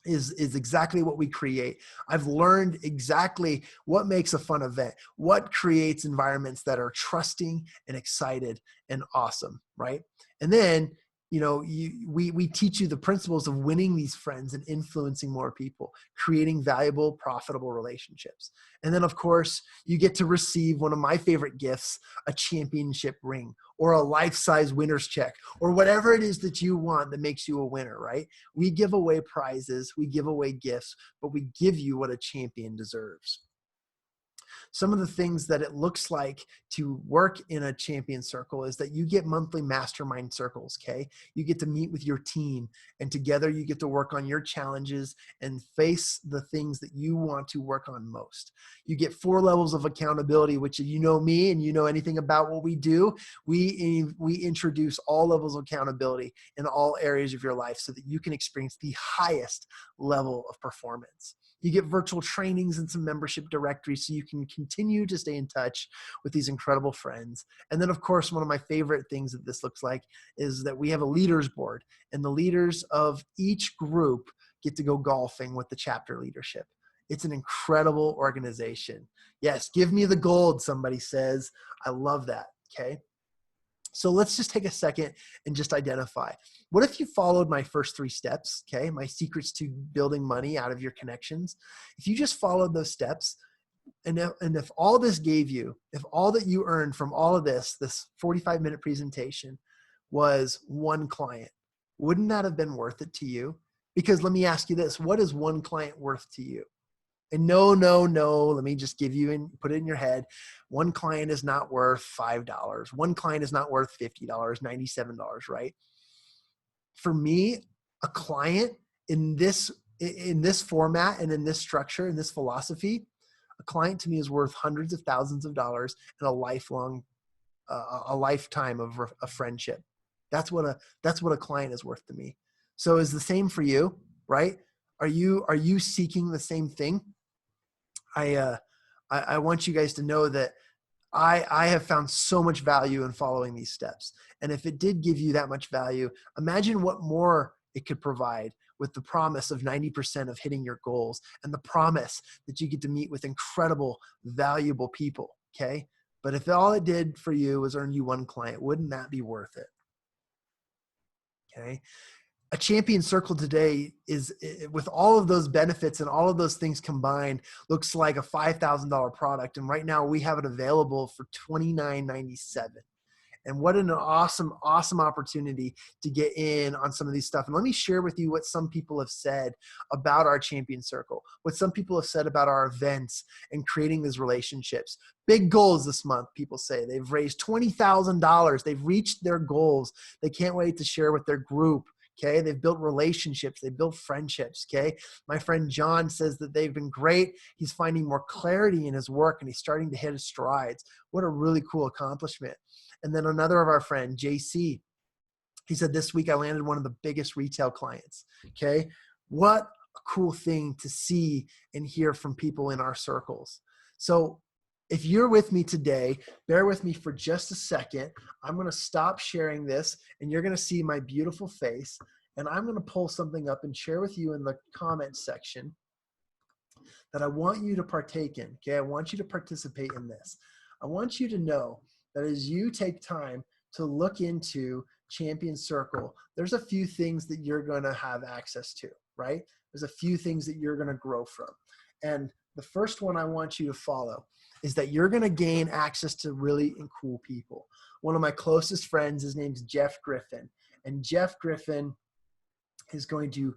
is exactly what we create. I've learned exactly what makes a fun event, what creates environments that are trusting and excited and awesome, right? And then, we teach you the principles of winning these friends and influencing more people, creating valuable, profitable relationships. And then, of course, you get to receive one of my favorite gifts, a championship ring or a life-size winner's check or whatever it is that you want that makes you a winner, right? We give away prizes, we give away gifts, but we give you what a champion deserves. Some of the things that it looks like to work in a champion circle is that you get monthly mastermind circles, okay? You get to meet with your team, and together you get to work on your challenges and face the things that you want to work on most. You get 4 levels of accountability, which, you know me and you know anything about what we do, we introduce all levels of accountability in all areas of your life so that you can experience the highest level of performance. You get virtual trainings and some membership directories so you can continue to stay in touch with these incredible friends. And then, of course, one of my favorite things that this looks like is that we have a leaders board, and the leaders of each group get to go golfing with the chapter leadership. It's an incredible organization. Yes, give me the gold, somebody says. I love that, okay? So let's just take a second and just identify. What if you followed my first 3 steps, okay? My secrets to building money out of your connections. If you just followed those steps, and if all this gave you, if all that you earned from all of this 45-minute presentation was 1 client, wouldn't that have been worth it to you? Because let me ask you this, what is 1 client worth to you? And no, let me just give you and put it in your head. 1 client is not worth $5. 1 client is not worth $50, $97, right? For me, a client in this format and in this structure, in this philosophy, a client to me is worth hundreds of thousands of dollars and a lifetime of a friendship. That's what a client is worth to me. So is the same for you, right? Are you seeking the same thing? I want you guys to know that I have found so much value in following these steps. And if it did give you that much value, imagine what more it could provide with the promise of 90% of hitting your goals and the promise that you get to meet with incredible, valuable people, okay? But if all it did for you was earn you 1 client, wouldn't that be worth it? Okay. A champion circle today is, with all of those benefits and all of those things combined, looks like a $5,000 product. And right now we have it available for $29.97. And what an awesome, awesome opportunity to get in on some of these stuff. And let me share with you what some people have said about our champion circle, what some people have said about our events and creating these relationships. Big goals this month, people say. They've raised $20,000. They've reached their goals. They can't wait to share with their group. Okay, they've built relationships, they've built friendships. Okay, my friend John says that they've been great. He's finding more clarity in his work and he's starting to hit his strides. What a really cool accomplishment. And then another of our friend, JC, he said, this week I landed one of the biggest retail clients. Okay, what a cool thing to see and hear from people in our circles. So if you're with me today, bear with me for just a second. I'm going to stop sharing this and you're going to see my beautiful face. And I'm going to pull something up and share with you in the comments section that I want you to partake in. Okay, I want you to participate in this. I want you to know that as you take time to look into Champion Circle, there's a few things that you're going to have access to, right? There's a few things that you're going to grow from. And the first one I want you to follow is that you're going to gain access to really cool people. One of my closest friends, his name's Jeff Griffin. And Jeff Griffin is going to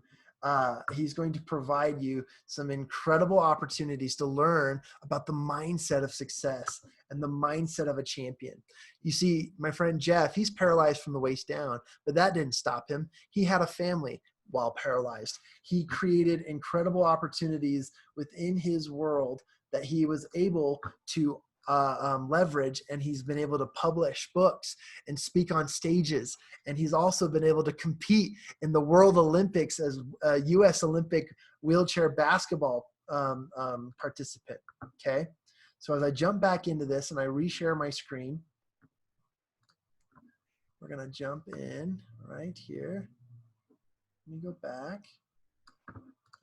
provide you some incredible opportunities to learn about the mindset of success and the mindset of a champion. You see, my friend Jeff, he's paralyzed from the waist down, but that didn't stop him. He had a family while paralyzed. He created incredible opportunities within his world that he was able to leverage, and he's been able to publish books and speak on stages. And he's also been able to compete in the World Olympics as a U.S. Olympic wheelchair basketball participant, okay? So as I jump back into this and I reshare my screen, we're gonna jump in right here. Let me go back.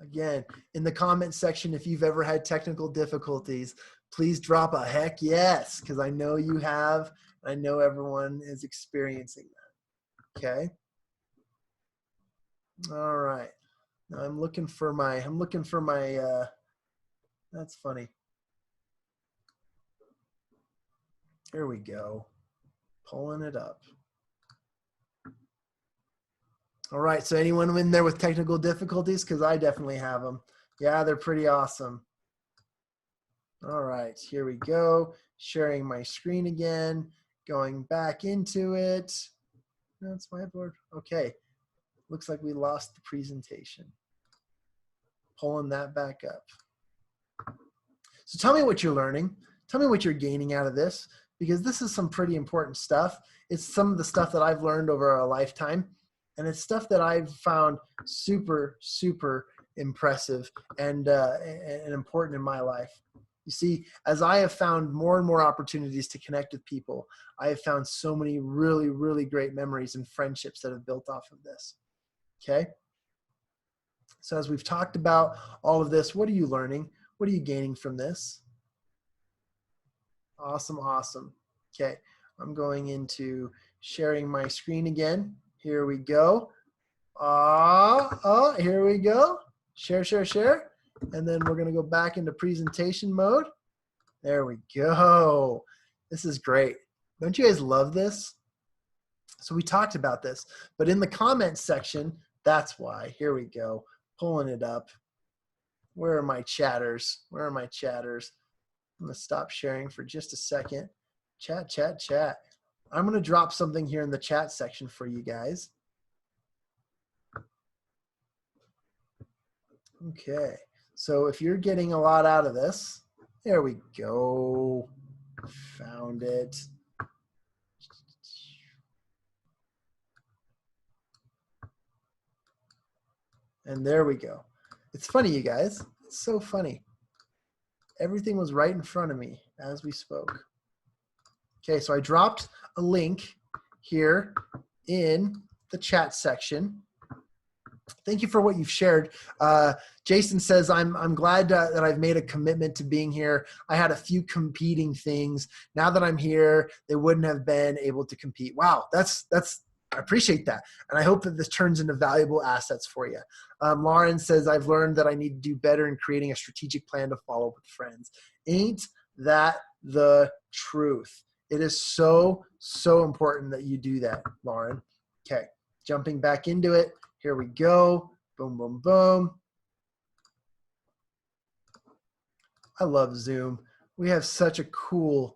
Again, in the comment section, if you've ever had technical difficulties, please drop a heck yes, because I know you have. I know everyone is experiencing that, okay? All right. Now I'm looking for my, that's funny. Here we go. Pulling it up. All right, so anyone in there with technical difficulties? Because I definitely have them. Yeah, they're pretty awesome. All right, here we go. Sharing my screen again, going back into it. That's my board. Okay, looks like we lost the presentation. Pulling that back up. So tell me what you're learning. Tell me what you're gaining out of this, because this is some pretty important stuff. It's some of the stuff that I've learned over a lifetime. And it's stuff that I've found super, super impressive and important in my life. You see, as I have found more and more opportunities to connect with people, I have found so many really, really great memories and friendships that have built off of this. Okay? So as we've talked about all of this, what are you learning? What are you gaining from this? Awesome, awesome. Okay, I'm going into sharing my screen again. Here we go. Here we go. Share, share, share. And then we're going to go back into presentation mode. There we go. This is great. Don't you guys love this? So we talked about this, but in the comments section, that's why. Here we go. Pulling it up. Where are my chatters? Where are my chatters? I'm going to stop sharing for just a second. Chat, chat, chat. I'm going to drop something here in the chat section for you guys. Okay, so if you're getting a lot out of this, there we go. Found it. And there we go. It's funny, you guys. It's so funny. Everything was right in front of me as we spoke. Okay, so I dropped a link here in the chat section. Thank you for what you've shared. Jason says, I'm glad that I've made a commitment to being here. I had a few competing things. Now that I'm here, they wouldn't have been able to compete. Wow, I appreciate that. And I hope that this turns into valuable assets for you. Lauren says, I've learned that I need to do better in creating a strategic plan to follow up with friends. Ain't that the truth? It is so, so important that you do that, Lauren. Okay, jumping back into it. Here we go. Boom, boom, boom. I love Zoom. We have such a cool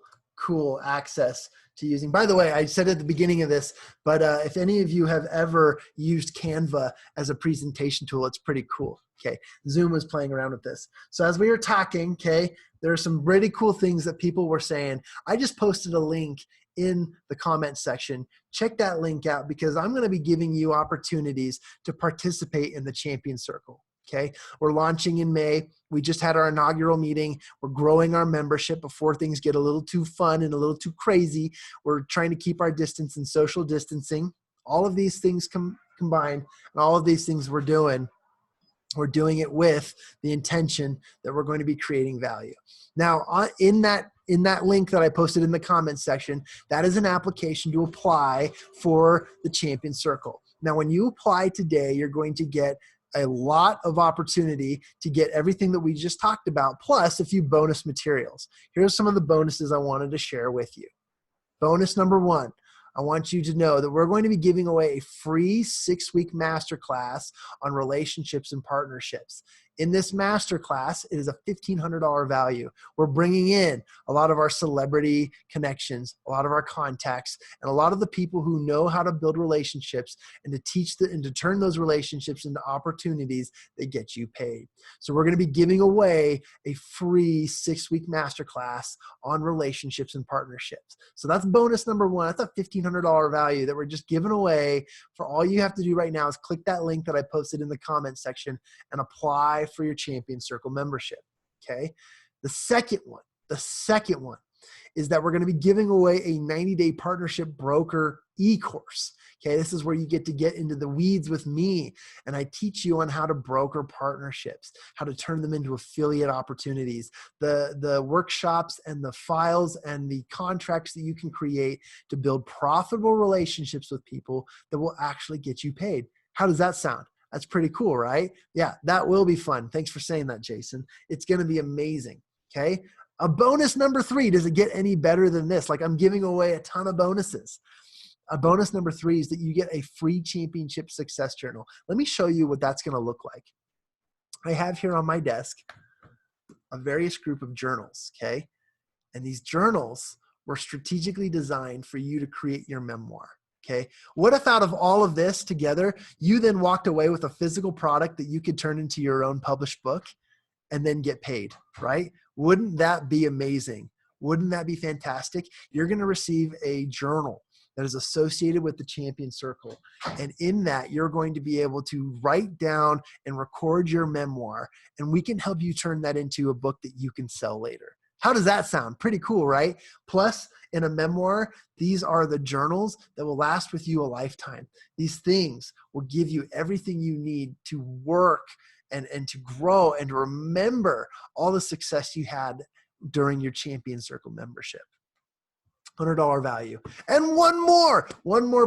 access to using. By the way, I said at the beginning of this, but if any of you have ever used Canva as a presentation tool, it's pretty cool. Okay, Zoom was playing around with this. So as we were talking, okay, there are some really cool things that people were saying. I just posted a link in the comment section. Check that link out, because I'm going to be giving you opportunities to participate in the Champion Circle. Okay, we're launching in May. We just had our inaugural meeting. We're growing our membership before things get a little too fun and a little too crazy. We're trying to keep our distance and social distancing. All of these things combined, and all of these things we're doing it with the intention that we're going to be creating value. Now, in that link that I posted in the comments section, that is an application to apply for the Champion Circle. Now, when you apply today, you're going to get a lot of opportunity to get everything that we just talked about, plus a few bonus materials. Here's some of the bonuses I wanted to share with you. Bonus number 1. I want you to know that we're going to be giving away a free 6-week masterclass on relationships and partnerships. In this masterclass, it is a $1,500 value. We're bringing in a lot of our celebrity connections, a lot of our contacts, and a lot of the people who know how to build relationships and to teach and to turn those relationships into opportunities that get you paid. So we're going to be giving away a free 6-week masterclass on relationships and partnerships. So that's bonus number 1. That's a $1,500 value that we're just giving away. For all you have to do right now is click that link that I posted in the comments section and apply for your Champion Circle membership. Okay. The second one is that we're going to be giving away a 90-day partnership broker e-course. Okay, this is where you get to get into the weeds with me, and I teach you on how to broker partnerships, how to turn them into affiliate opportunities, the workshops and the files and the contracts that you can create to build profitable relationships with people that will actually get you paid. How does that sound? That's pretty cool, right? Yeah, that will be fun. Thanks for saying that, Jason. It's going to be amazing. Okay. A bonus number 3, does it get any better than this? Like, I'm giving away a ton of bonuses. A bonus number 3 is that you get a free championship success journal. Let me show you what that's going to look like. I have here on my desk a various group of journals. Okay. And these journals were strategically designed for you to create your memoir. Okay. What if out of all of this together, you then walked away with a physical product that you could turn into your own published book and then get paid, right? Wouldn't that be amazing? Wouldn't that be fantastic? You're going to receive a journal that is associated with the Champion Circle. And in that, you're going to be able to write down and record your memoir, and we can help you turn that into a book that you can sell later. How does that sound? Pretty cool, right? Plus, in a memoir, these are the journals that will last with you a lifetime. These things will give you everything you need to work and to grow and to remember all the success you had during your Champion Circle membership. $100 value. And one more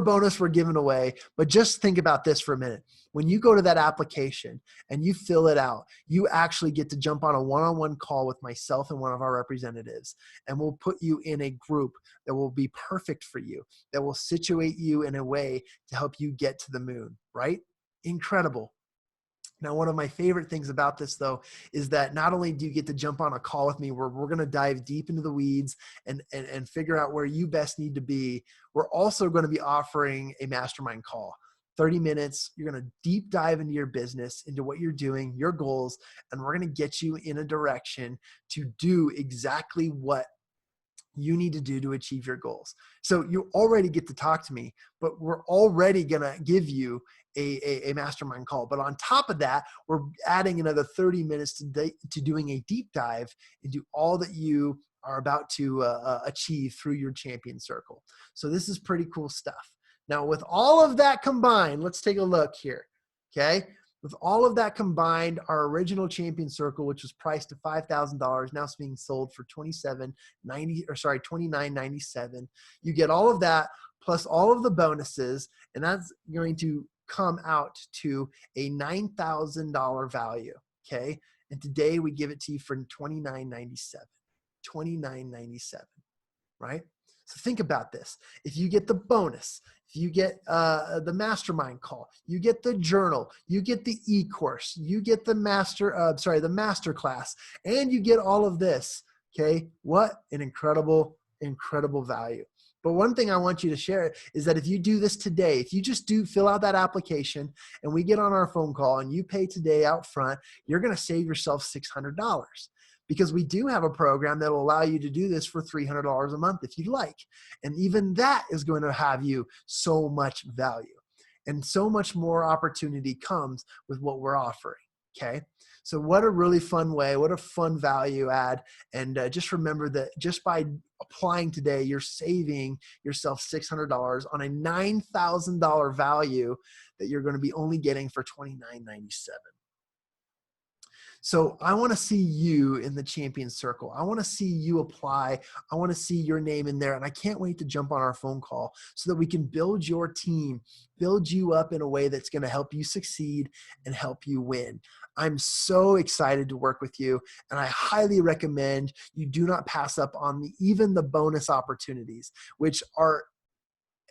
bonus we're giving away. But just think about this for a minute. When you go to that application and you fill it out, you actually get to jump on a one-on-one call with myself and one of our representatives. And we'll put you in a group that will be perfect for you, that will situate you in a way to help you get to the moon, right? Incredible. Now, one of my favorite things about this, though, is that not only do you get to jump on a call with me where we're going to dive deep into the weeds and figure out where you best need to be, we're also going to be offering a mastermind call. 30 minutes, you're going to deep dive into your business, into what you're doing, your goals, and we're going to get you in a direction to do exactly what you need to do to achieve your goals. So you already get to talk to me, but we're already going to give you a mastermind call. But on top of that, we're adding another 30 minutes to doing a deep dive into all that you are about to achieve through your Champion Circle. So this is pretty cool stuff. Now, with all of that combined, let's take a look here. Okay. With all of that combined, our original Champion Circle, which was priced to $5,000, now it's being sold for $29.97. You get all of that plus all of the bonuses, and that's going to come out to a $9,000 value. Okay. And today we give it to you for $29.97, right? So think about this. If you get the bonus, if you get the mastermind call, you get the journal, you get the e-course, you get the master class, and you get all of this. Okay. What an incredible, incredible value. But one thing I want you to share is that if you do this today, if you just fill out that application and we get on our phone call and you pay today out front, you're going to save yourself $600 because we do have a program that will allow you to do this for $300 a month if you'd like. And even that is going to have you so much value, and so much more opportunity comes with what we're offering. Okay. So what a really fun way, what a fun value add. And just remember that just by applying today, you're saving yourself $600 on a $9,000 value that you're going to be only getting for $29.97. So I want to see you in the Champion Circle. I want to see you apply. I want to see your name in there. And I can't wait to jump on our phone call so that we can build your team, build you up in a way that's going to help you succeed and help you win. I'm so excited to work with you, and I highly recommend you do not pass up on even the bonus opportunities, which are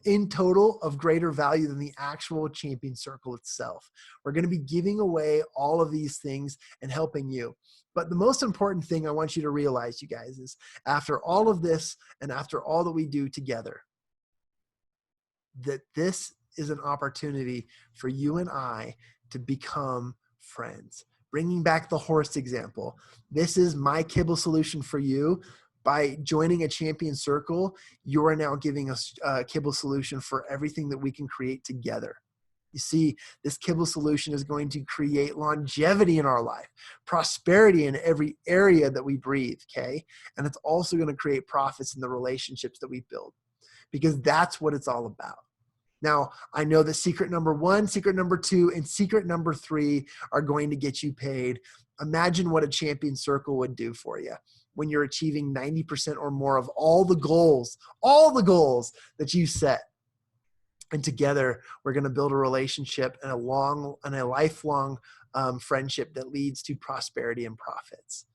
in total of greater value than the actual Champion Circle itself. We're going to be giving away all of these things and helping you. But the most important thing I want you to realize, you guys, is after all of this and after all that we do together, that this is an opportunity for you and I to become friends. Bringing back the horse example, this is my kibble solution for you, By joining a champion circle, you are now giving us a kibble solution for everything that we can create together. You see, this kibble solution is going to create longevity in our life, prosperity in every area that we breathe, okay? And it's also going to create profits in the relationships that we build, because that's what it's all about. Now, I know that secret number 1, secret number 2, and secret number 3 are going to get you paid. Imagine what a champion circle would do for you when you're achieving 90% or more of all the goals that you set. And together, we're going to build a relationship and a lifelong friendship that leads to prosperity and profits.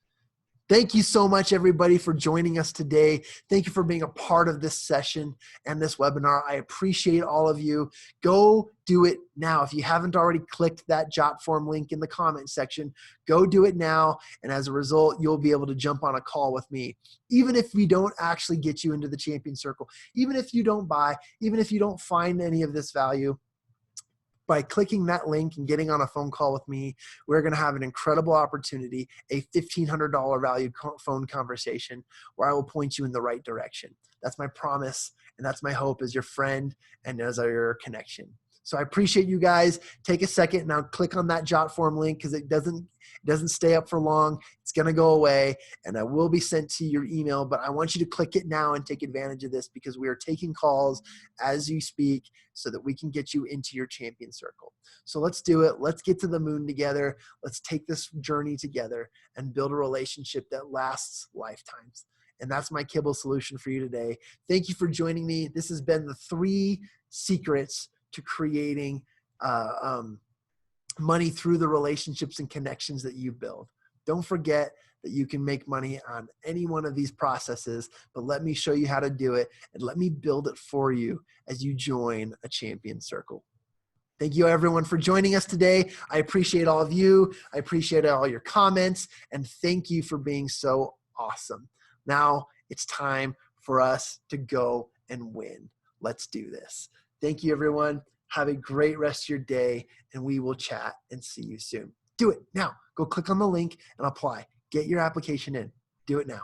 Thank you so much, everybody, for joining us today. Thank you for being a part of this session and this webinar. I appreciate all of you. Go do it now. If you haven't already clicked that Jot form link in the comment section, go do it now. And as a result, you'll be able to jump on a call with me. Even if we don't actually get you into the champion circle, even if you don't buy, even if you don't find any of this value, by clicking that link and getting on a phone call with me, we're going to have an incredible opportunity, a $1,500 valued phone conversation where I will point you in the right direction. That's my promise, and that's my hope as your friend and as your connection. So I appreciate you guys. Take a second now, click on that Jot form link because it doesn't stay up for long. It's going to go away and it will be sent to your email, but I want you to click it now and take advantage of this because we are taking calls as you speak so that we can get you into your champion circle. So let's do it. Let's get to the moon together. Let's take this journey together and build a relationship that lasts lifetimes. And that's my kibble solution for you today. Thank you for joining me. This has been the 3 secrets to creating money through the relationships and connections that you build. Don't forget that you can make money on any one of these processes, but let me show you how to do it and let me build it for you as you join a champion circle. Thank you everyone for joining us today. I appreciate all of you. I appreciate all your comments and thank you for being so awesome. Now it's time for us to go and win. Let's do this. Thank you, everyone. Have a great rest of your day, and we will chat and see you soon. Do it now. Go click on the link and apply. Get your application in. Do it now.